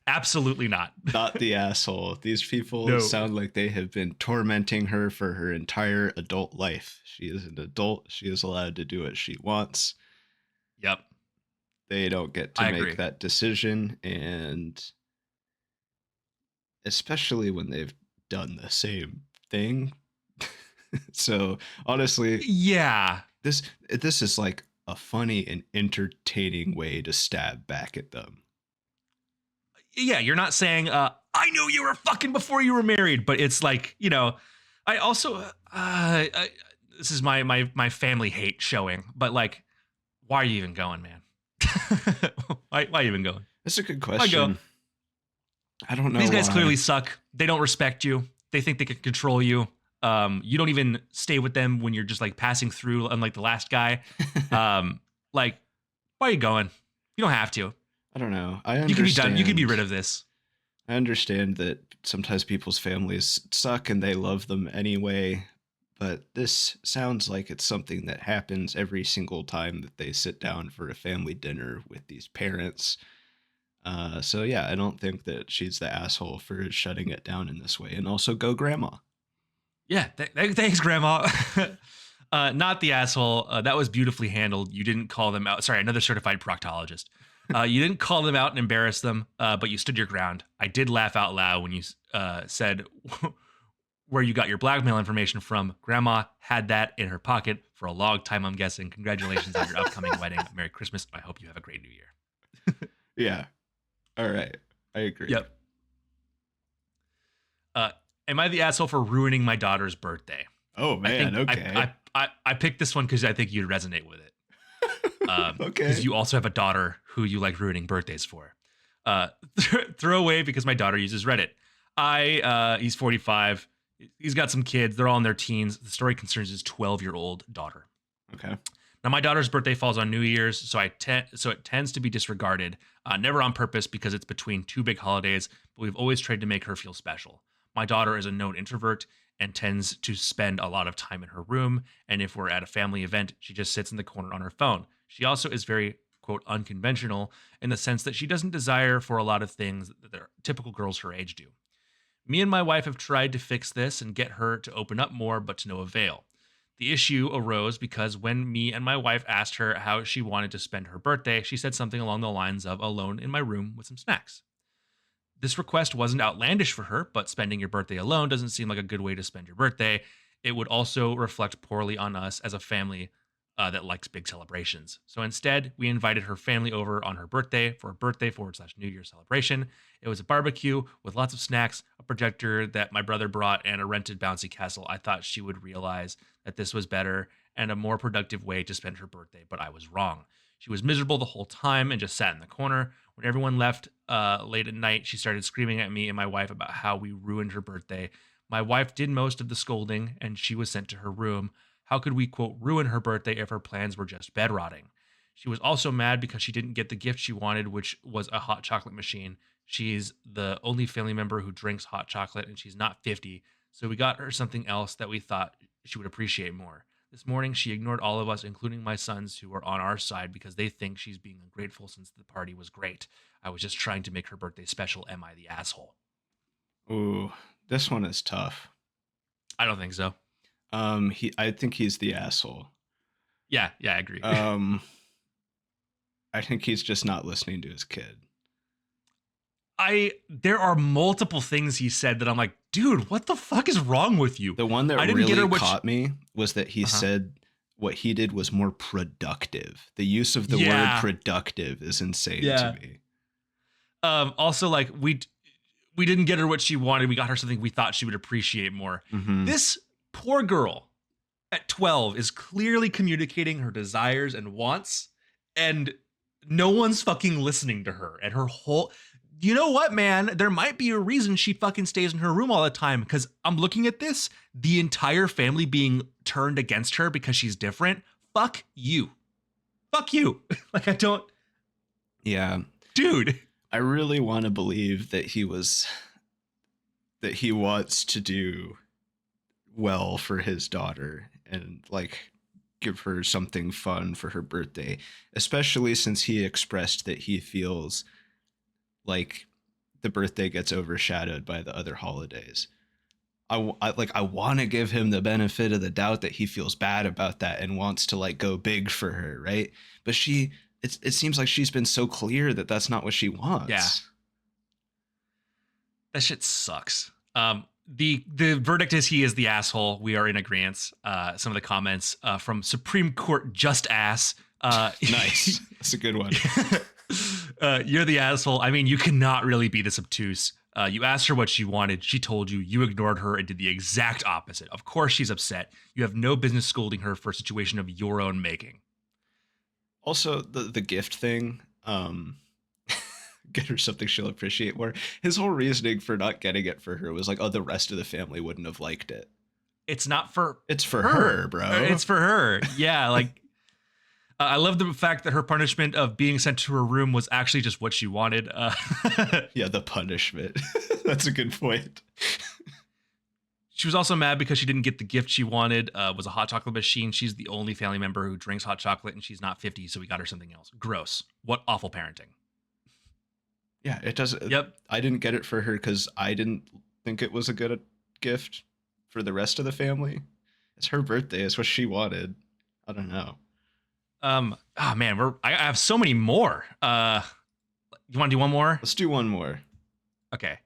Absolutely not. Not the asshole. These people No. sound like they have been tormenting her for her entire adult life. She is an adult. She is allowed to do what she wants. Yep. They don't get to I make agree. that decision. And especially when they've done the same thing. So honestly, Yeah. this is like a funny and entertaining way to stab back at them. Yeah, you're not saying, I knew you were fucking before you were married, but it's like, I also, this is my family hate showing, but like, why are you even going, man? why even going? That's a good Why question. go? I don't know. These guys why. clearly suck. They don't respect you. They think they can control you. You don't even stay with them when you're just like passing through, unlike the last guy. Like, why are you going? You don't have to. I don't know. I understand. You can be done. You can be rid of this. I understand that sometimes people's families suck and they love them anyway, but this sounds like it's something that happens every single time that they sit down for a family dinner with these parents. So yeah, I don't think that she's the asshole for shutting it down in this way. And also go grandma. Yeah, thanks, Grandma. Not the asshole. That was beautifully handled. You didn't call them out. Sorry, another certified proctologist. You didn't call them out and embarrass them, but you stood your ground. I did laugh out loud when you said where you got your blackmail information from. Grandma had that in her pocket for a long time, I'm guessing. Congratulations on your upcoming wedding. Merry Christmas. I hope you have a great new year. Yeah. All right. I agree. Yep. Am I the asshole for ruining my daughter's birthday? Oh, man. Okay. I picked this one because I think you'd resonate with it. Okay. Because you also have a daughter who you like ruining birthdays for. Throw away because my daughter uses Reddit. He's 45. He's got some kids. They're all in their teens. The story concerns his 12-year-old daughter. Okay. Now, my daughter's birthday falls on New Year's, so it tends to be disregarded, never on purpose because it's between two big holidays, but we've always tried to make her feel special. My daughter is a known introvert and tends to spend a lot of time in her room, and if we're at a family event, she just sits in the corner on her phone. She also is very, quote, unconventional in the sense that she doesn't desire for a lot of things that typical girls her age do. Me and my wife have tried to fix this and get her to open up more, but to no avail. The issue arose because when me and my wife asked her how she wanted to spend her birthday, she said something along the lines of alone in my room with some snacks. This request wasn't outlandish for her, but spending your birthday alone doesn't seem like a good way to spend your birthday. It would also reflect poorly on us as a family that likes big celebrations. So instead, we invited her family over on her birthday for a birthday/New Year celebration. It was a barbecue with lots of snacks, a projector that my brother brought, and a rented bouncy castle. I thought she would realize that this was better and a more productive way to spend her birthday, but I was wrong. She was miserable the whole time and just sat in the corner. When everyone left late at night, she started screaming at me and my wife about how we ruined her birthday. My wife did most of the scolding, and she was sent to her room. How could we, quote, ruin her birthday if her plans were just bed rotting? She was also mad because she didn't get the gift she wanted, which was a hot chocolate machine. She's the only family member who drinks hot chocolate, and she's not 50, so we got her something else that we thought she would appreciate more. This morning, she ignored all of us, including my sons, who are on our side because they think she's being ungrateful since the party was great. I was just trying to make her birthday special. Am I the asshole? Ooh, this one is tough. I don't think so. I think he's the asshole. Yeah, I agree. I think he's just not listening to his kid. There are multiple things he said that I'm like, dude, what the fuck is wrong with you? The one that really caught me was that he said what he did was more productive. The use of the word productive is insane to me. Also, like, we didn't get her what she wanted. We got her something we thought she would appreciate more. Mm-hmm. This poor girl at 12 is clearly communicating her desires and wants, and no one's fucking listening to her. And her whole... You know what, man? There might be a reason she fucking stays in her room all the time, because I'm looking at this, the entire family being turned against her because she's different. Fuck you. Fuck you. Like, I don't... Yeah. Dude. I really want to believe that he wants to do well for his daughter and, like, give her something fun for her birthday, especially since he expressed that he feels like the birthday gets overshadowed by the other holidays. I want to give him the benefit of the doubt that he feels bad about that and wants to, like, go big for her, right? But it seems like she's been so clear that that's not what she wants. Yeah. That shit sucks. The verdict is he is the asshole. We are in agreement. Some of the comments from Supreme Court Just Ass. Nice. That's a good one. You're the asshole. I mean, you cannot really be this obtuse. You asked her what she wanted. She told you. You ignored her and did the exact opposite. Of course she's upset. You have no business scolding her for a situation of your own making. Also, the gift thing, get her something she'll appreciate more. His whole reasoning for not getting it for her was like, oh, the rest of the family wouldn't have liked it. It's not for... It's for her, bro. It's for her. Yeah, like... I love the fact that her punishment of being sent to her room was actually just what she wanted. Yeah, the punishment. That's a good point. She was also mad because she didn't get the gift she wanted, was a hot chocolate machine. She's the only family member who drinks hot chocolate, and she's not 50, so we got her something else. Gross. What awful parenting. Yeah, it doesn't... Yep. I didn't get it for her because I didn't think it was a good gift for the rest of the family. It's her birthday. It's what she wanted. I don't know. Oh man, I have so many more. You want to do one more? Let's do one more. Okay.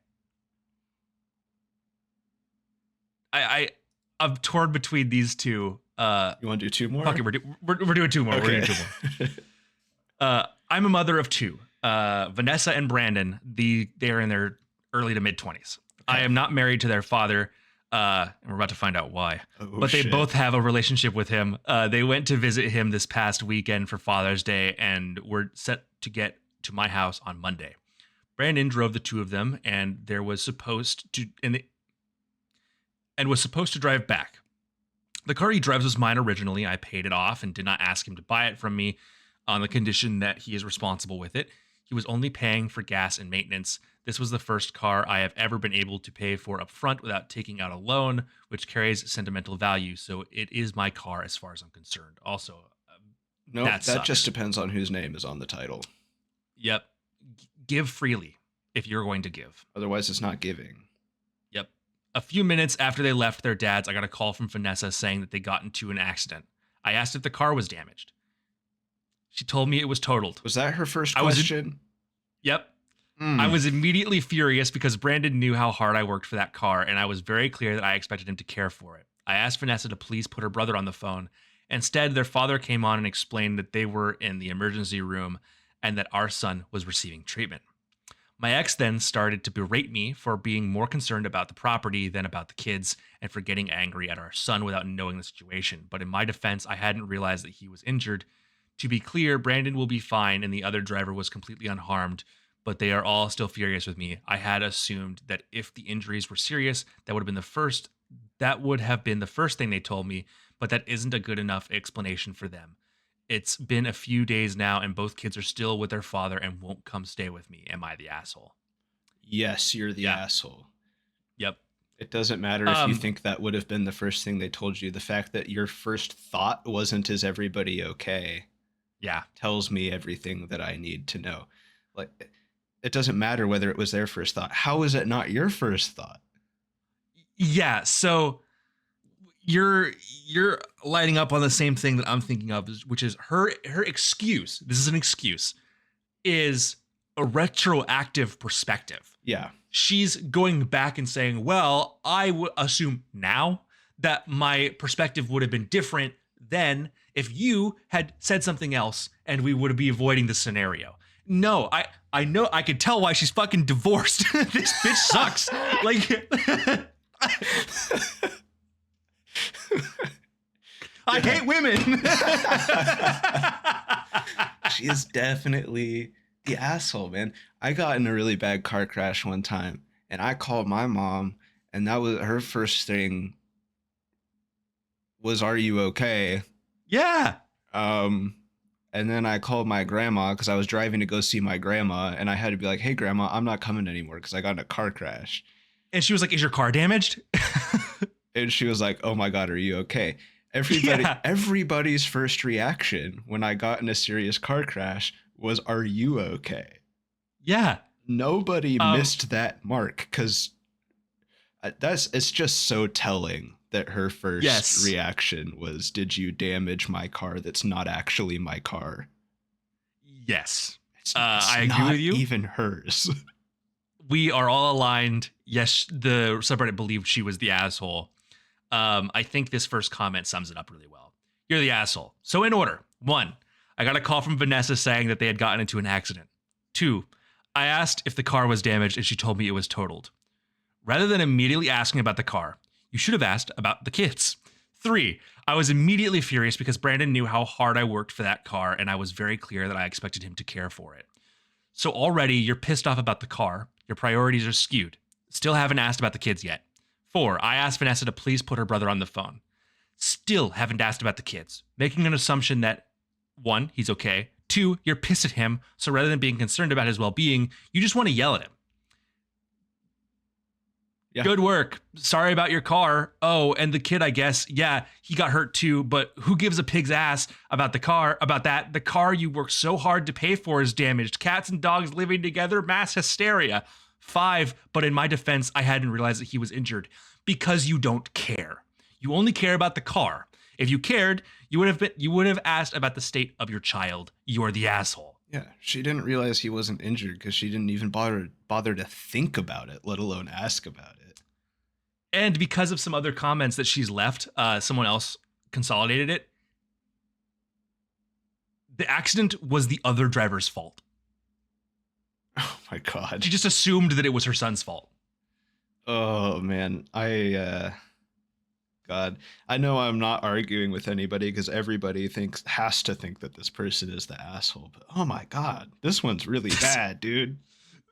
I'm torn between these two. You want to do two more? Okay, we're doing two more. Okay. We're doing two more. I'm a mother of two. Vanessa and Brandon. They're in their early to mid 20s. I am not married to their father, and we're about to find out why. But they both have a relationship with him. They went to visit him this past weekend for Father's Day, and were set to get to my house on Monday. Brandon drove the two of them, and was supposed to drive back. The car he drives was mine originally. I paid it off and did not ask him to buy it from me on the condition that he is responsible with it. He was only paying for gas and maintenance. This was the first car I have ever been able to pay for upfront without taking out a loan, which carries sentimental value. So it is my car as far as I'm concerned. Also, no, that just depends on whose name is on the title. Yep. Give freely if you're going to give. Otherwise, it's not giving. Yep. A few minutes after they left their dads, I got a call from Vanessa saying that they got into an accident. I asked if the car was damaged. She told me it was totaled. Was that her first question? Yep. I was immediately furious because Brandon knew how hard I worked for that car, and I was very clear that I expected him to care for it. I asked Vanessa to please put her brother on the phone. Instead, their father came on and explained that they were in the emergency room and that our son was receiving treatment. My ex then started to berate me for being more concerned about the property than about the kids and for getting angry at our son without knowing the situation. But in my defense, I hadn't realized that he was injured. To be clear, Brandon will be fine and the other driver was completely unharmed, but they are all still furious with me. I had assumed that if the injuries were serious, that would have been the first thing they told me, but that isn't a good enough explanation for them. It's been a few days now, and both kids are still with their father and won't come stay with me. Am I the asshole? Yes, you're the asshole. Yep. It doesn't matter if you think that would have been the first thing they told you. The fact that your first thought wasn't, is everybody okay? Yeah. Tells me everything that I need to know. Like, it doesn't matter whether it was their first thought. How is it not your first thought? Yeah. So you're lighting up on the same thing that I'm thinking of, which is her excuse. This is an excuse, is a retroactive perspective. Yeah. She's going back and saying, well, I would assume now that my perspective would have been different then if you had said something else and we would be avoiding the scenario. No, I know, I could tell why she's fucking divorced. This bitch sucks. Like, I hate women. She is definitely the asshole, man. I got in a really bad car crash one time, and I called my mom, and that was her first thing was, "Are you okay?" Yeah. And then I called my grandma because I was driving to go see my grandma, and I had to be like, "Hey, grandma, I'm not coming anymore because I got in a car crash." And she was like, "Is your car damaged?" And she was like, "Oh my God, are you okay?" Everybody's first reaction when I got in a serious car crash was, "Are you okay?" Yeah. Nobody missed that mark, because it's just so telling that her first reaction was, "Did you damage my car that's not actually my car?" Yes. It's I agree with you. Even hers. We are all aligned. Yes, the subreddit believed she was the asshole. I think this first comment sums it up really well. You're the asshole. So in order: 1, I got a call from Vanessa saying that they had gotten into an accident. 2, I asked if the car was damaged and she told me it was totaled. Rather than immediately asking about the car, you should have asked about the kids. 3, I was immediately furious because Brandon knew how hard I worked for that car, and I was very clear that I expected him to care for it. So already you're pissed off about the car. Your priorities are skewed. Still haven't asked about the kids yet. 4, I asked Vanessa to please put her brother on the phone. Still haven't asked about the kids, making an assumption that 1, he's okay. 2, you're pissed at him, so rather than being concerned about his well-being, you just want to yell at him. Yeah. Good work. Sorry about your car. Oh, and the kid, I guess, yeah, he got hurt too, but who gives a pig's ass about the car, about that? The car you worked so hard to pay for is damaged. Cats and dogs living together, mass hysteria. 5, but in my defense, I hadn't realized that he was injured. Because you don't care. You only care about the car. If you cared, you would have asked about the state of your child. You're the asshole. Yeah, she didn't realize he wasn't injured because she didn't even bother to think about it, let alone ask about it. And because of some other comments that she's left, someone else consolidated it. The accident was the other driver's fault. Oh my God. She just assumed that it was her son's fault. Oh man, God, I know I'm not arguing with anybody because everybody has to think that this person is the asshole. But oh my God, this one's really bad, dude.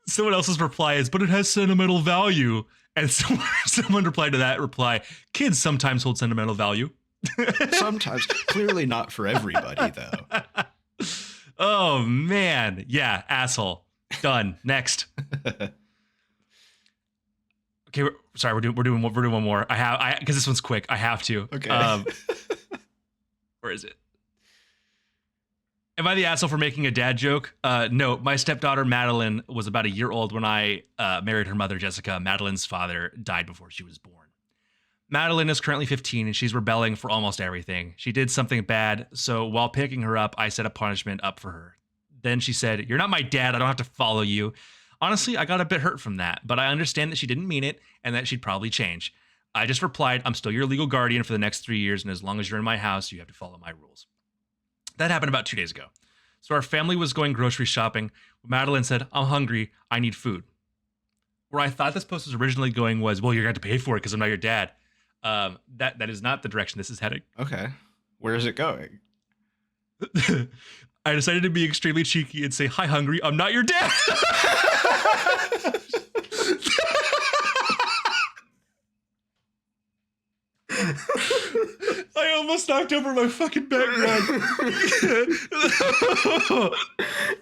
Someone else's reply is, but it has sentimental value. And someone replied to that reply, kids sometimes hold sentimental value. Sometimes, clearly not for everybody though. Oh man, yeah, asshole. Done. Next. Okay, we're doing one more. Because this one's quick. I have to. Okay. Where is it? Am I the asshole for making a dad joke? No, my stepdaughter Madeline was about a year old when I married her mother, Jessica. Madeline's father died before she was born. Madeline is currently 15 and she's rebelling for almost everything. She did something bad, so while picking her up, I set a punishment up for her. Then she said, "You're not my dad. I don't have to follow you." Honestly, I got a bit hurt from that, but I understand that she didn't mean it and that she'd probably change. I just replied, "I'm still your legal guardian for the next 3 years, and as long as you're in my house, you have to follow my rules." That happened about 2 days ago. So our family was going grocery shopping. Madeline said, "I'm hungry. I need food." Where I thought this post was originally going was, "Well, you're going to have to pay for it because I'm not your dad." That is not the direction this is heading. Okay. Where is it going? I decided to be extremely cheeky and say, "Hi, hungry. I'm not your dad." I almost knocked over my fucking background.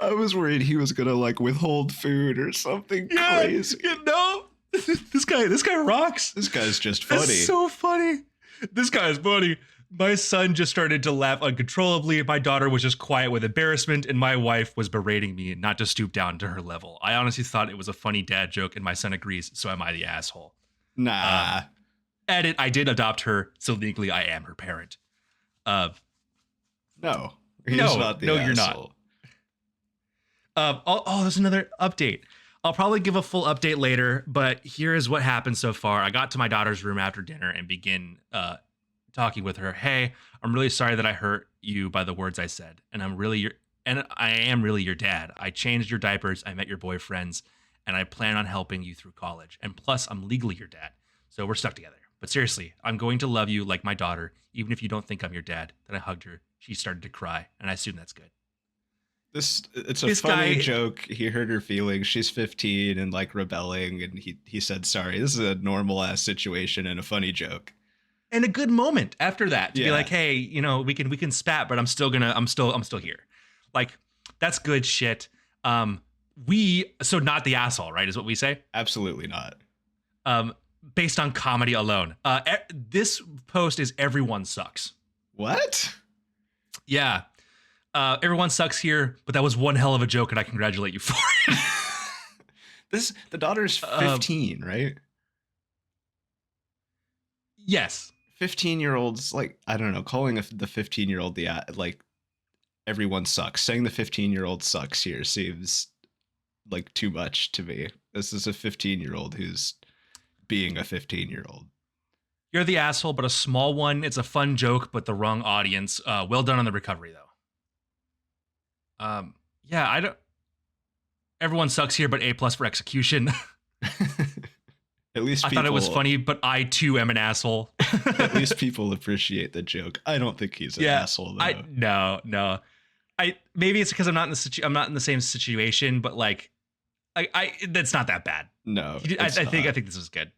I was worried he was gonna like withhold food or something crazy. No, this guy rocks. This guy's just funny. It's so funny. This guy is funny. My son just started to laugh uncontrollably. My daughter was just quiet with embarrassment, and my wife was berating me not to stoop down to her level. I honestly thought it was a funny dad joke, and my son agrees. So am I the asshole? Nah. Edit, I did adopt her, so legally I am her parent. No. He's No, not the no, you're not. asshole. There's another update. I'll probably give a full update later, but here is what happened so far. I got to my daughter's room after dinner and begin talking with her. "Hey, I'm really sorry that I hurt you by the words I said, and I am really your dad. I changed your diapers, I met your boyfriends, and I plan on helping you through college. And plus, I'm legally your dad, so we're stuck together. But seriously, I'm going to love you like my daughter, even if you don't think I'm your dad." Then I hugged her. She started to cry, and I assume that's good. It's a This funny guy- joke. He hurt her feelings. She's 15 and like rebelling, and he said sorry. This is a normal ass situation and a funny joke. And a good moment after that to be Yeah. like, "Hey, we can spat, but I'm still here." Like, that's good shit. So not the asshole, right? Is what we say. Absolutely not. Based on comedy alone. This post is everyone sucks. What? Yeah. Everyone sucks here, but that was one hell of a joke, and I congratulate you for it. The daughter's 15, right? Yes. 15-year-olds, like, I don't know, calling the 15-year-old like everyone sucks. Saying the 15-year-old sucks here seems like too much to me. This is a 15-year-old who's being a 15-year-old. You're the asshole, but a small one. It's a fun joke, but the wrong audience. Well done on the recovery, though. Yeah, everyone sucks here, but A+ for execution. At least I thought it was funny, but I too am an asshole. At least people appreciate the joke. I don't think he's an asshole though. No. Maybe it's because I'm not in the same situation, but like, that's not that bad. No, I think this is good.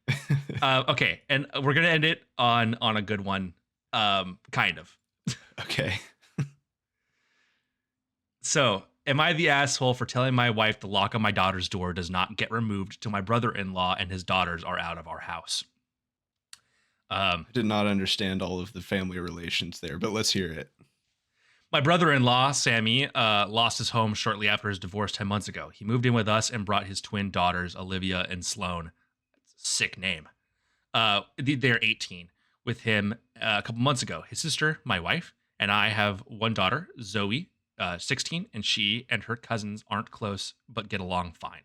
Okay, and we're gonna end it on a good one, kind of. Okay. So, am I the asshole for telling my wife the lock on my daughter's door does not get removed till my brother-in-law and his daughters are out of our house? I did not understand all of the family relations there, but let's hear it. My brother-in-law, Sammy, lost his home shortly after his divorce 10 months ago. He moved in with us and brought his twin daughters, Olivia and Sloane. Sick name. They're 18. with him a couple months ago. His sister, my wife, and I have one daughter, Zoe, 16, and she and her cousins aren't close but get along fine.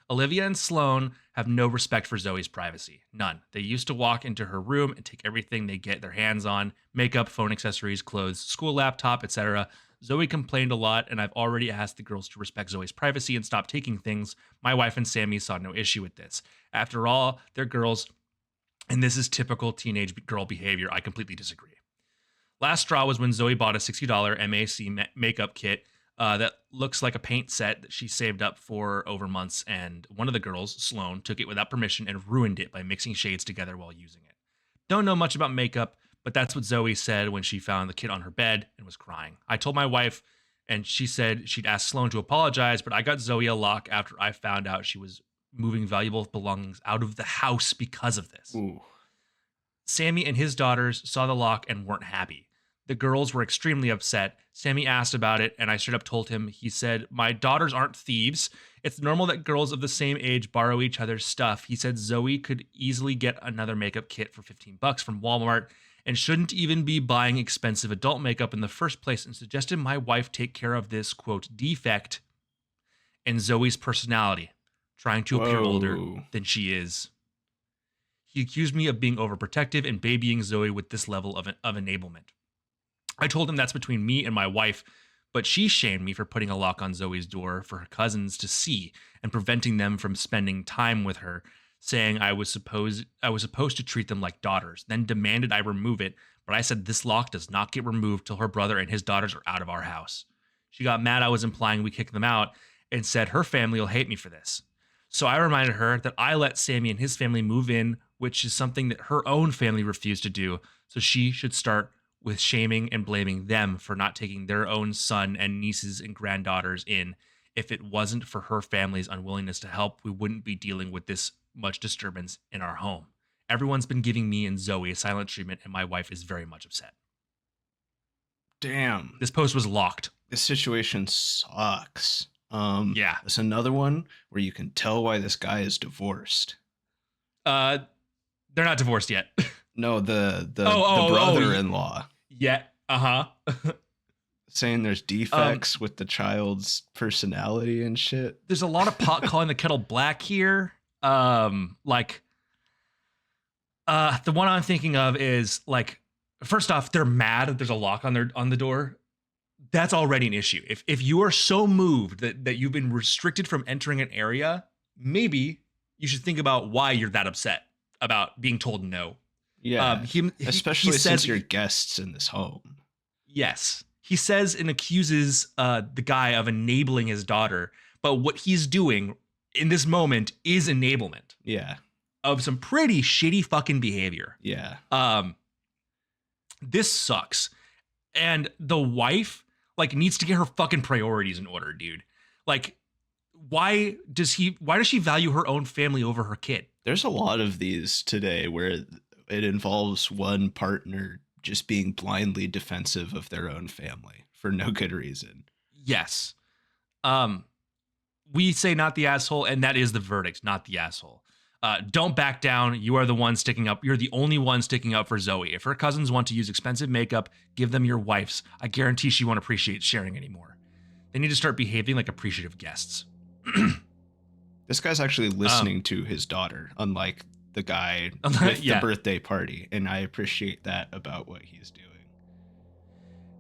Olivia and Sloane have no respect for Zoe's privacy. None. They used to walk into her room and take everything they get their hands on: makeup, phone accessories, clothes, school laptop, etc. Zoe complained a lot, and I've already asked the girls to respect Zoe's privacy and stop taking things. My wife and Sammy saw no issue with this. After all, they're girls, and this is typical teenage girl behavior. I completely disagree. Last straw was when Zoe bought a $60 MAC makeup kit that looks like a paint set that she saved up for over months, and one of the girls, Sloane, took it without permission and ruined it by mixing shades together while using it. Don't know much about makeup, but that's what Zoe said when she found the kit on her bed and was crying. I told my wife, and she said she'd ask Sloane to apologize, but I got Zoe a lock after I found out she was moving valuable belongings out of the house because of this. Ooh. Sammy and his daughters saw the lock and weren't happy. The girls were extremely upset. Sammy asked about it, and I straight up told him. He said, "My daughters aren't thieves. It's normal that girls of the same age borrow each other's stuff." He said Zoe could easily get another makeup kit for $15 from Walmart and shouldn't even be buying expensive adult makeup in the first place, and suggested my wife take care of this, quote, defect in Zoe's personality, trying to appear older than she is. He accused me of being overprotective and babying Zoe with this level of enablement. I told him that's between me and my wife, but she shamed me for putting a lock on Zoe's door for her cousins to see and preventing them from spending time with her, saying I was supposed to treat them like daughters, then demanded I remove it, but I said this lock does not get removed till her brother and his daughters are out of our house. She got mad I was implying we kick them out and said her family will hate me for this. So I reminded her that I let Sammy and his family move in, which is something that her own family refused to do, so she should start with shaming and blaming them for not taking their own son and nieces and granddaughters in. If it wasn't for her family's unwillingness to help, we wouldn't be dealing with this much disturbance in our home. Everyone's been giving me and Zoe a silent treatment, and my wife is very much upset. Damn. This post was locked. This situation sucks. Yeah. It's another one where you can tell why this guy is divorced. They're not divorced yet. No, the brother-in-law. Yeah. Uh-huh. Saying there's defects with the child's personality and shit. There's a lot of pot calling the kettle black here. The one I'm thinking of is like, first off, they're mad that there's a lock on the door. That's already an issue. If you are so moved that you've been restricted from entering an area, maybe you should think about why you're that upset about being told no. Yeah, especially since you're guests in this home. Yes. He says and accuses the guy of enabling his daughter, but what he's doing in this moment is enablement. Yeah. Of some pretty shitty fucking behavior. Yeah. This sucks. And the wife, like, needs to get her fucking priorities in order, dude. Like, why does she value her own family over her kid? There's a lot of these today where it involves one partner just being blindly defensive of their own family for no good reason. Yes. We say not the asshole, and that is the verdict, not the asshole. Don't back down. You are the one sticking up. You're the only one sticking up for Zoe. If her cousins want to use expensive makeup, give them your wife's. I guarantee she won't appreciate sharing anymore. They need to start behaving like appreciative guests. This guy's actually listening to his daughter, unlike the guy with the birthday party, and I appreciate that about what he's doing.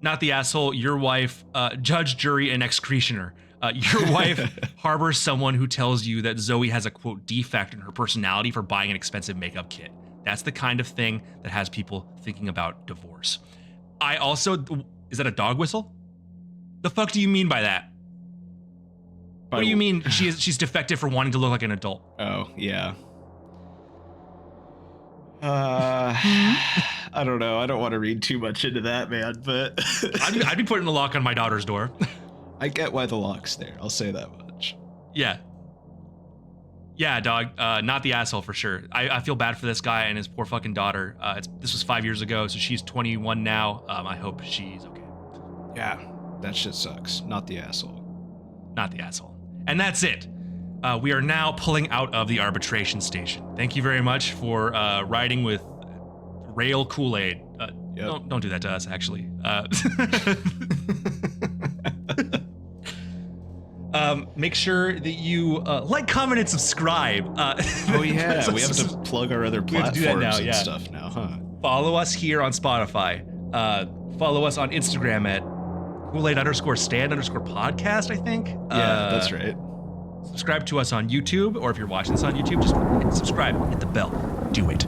Not the asshole. Your wife, judge, jury, and executioner. Your wife harbors someone who tells you that Zoe has a, quote, defect in her personality for buying an expensive makeup kit. That's the kind of thing that has people thinking about divorce. I also, is that a dog whistle? The fuck do you mean by that? What do you mean she's defective for wanting to look like an adult? Oh, yeah. I don't know. I don't want to read too much into that, man, but I'd be putting a lock on my daughter's door. I get why the lock's there. I'll say that much. Yeah. Yeah, dog. Not the asshole for sure. I feel bad for this guy and his poor fucking daughter. This was 5 years ago, so she's 21 now. I hope she's okay. Yeah, that shit sucks. Not the asshole. Not the asshole. And that's it. We are now pulling out of the arbitration station. Thank you very much for riding with Rail Kool-Aid. Yep. Don't do that to us, actually. Make sure that you like, comment, and subscribe. Oh yeah, we have to plug our other We have to do that platforms now, and yeah. stuff now, huh? Follow us here on Spotify. Follow us on Instagram at Koolaid_stand_podcast, I think. Yeah, that's right. Subscribe to us on YouTube, or if you're watching this on YouTube, just hit subscribe, hit the bell, do it.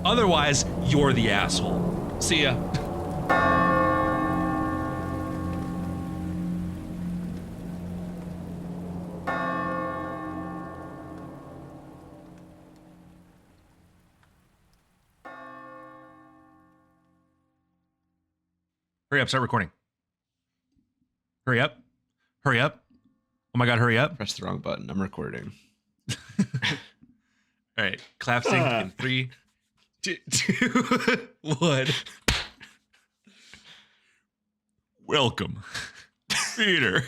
Otherwise, you're the asshole. See ya. Hurry up, start recording. Hurry up. Hurry up. Oh my God, hurry up. Press the wrong button. I'm recording. All right, clap sync in 3, 2, 1. Welcome, Peter.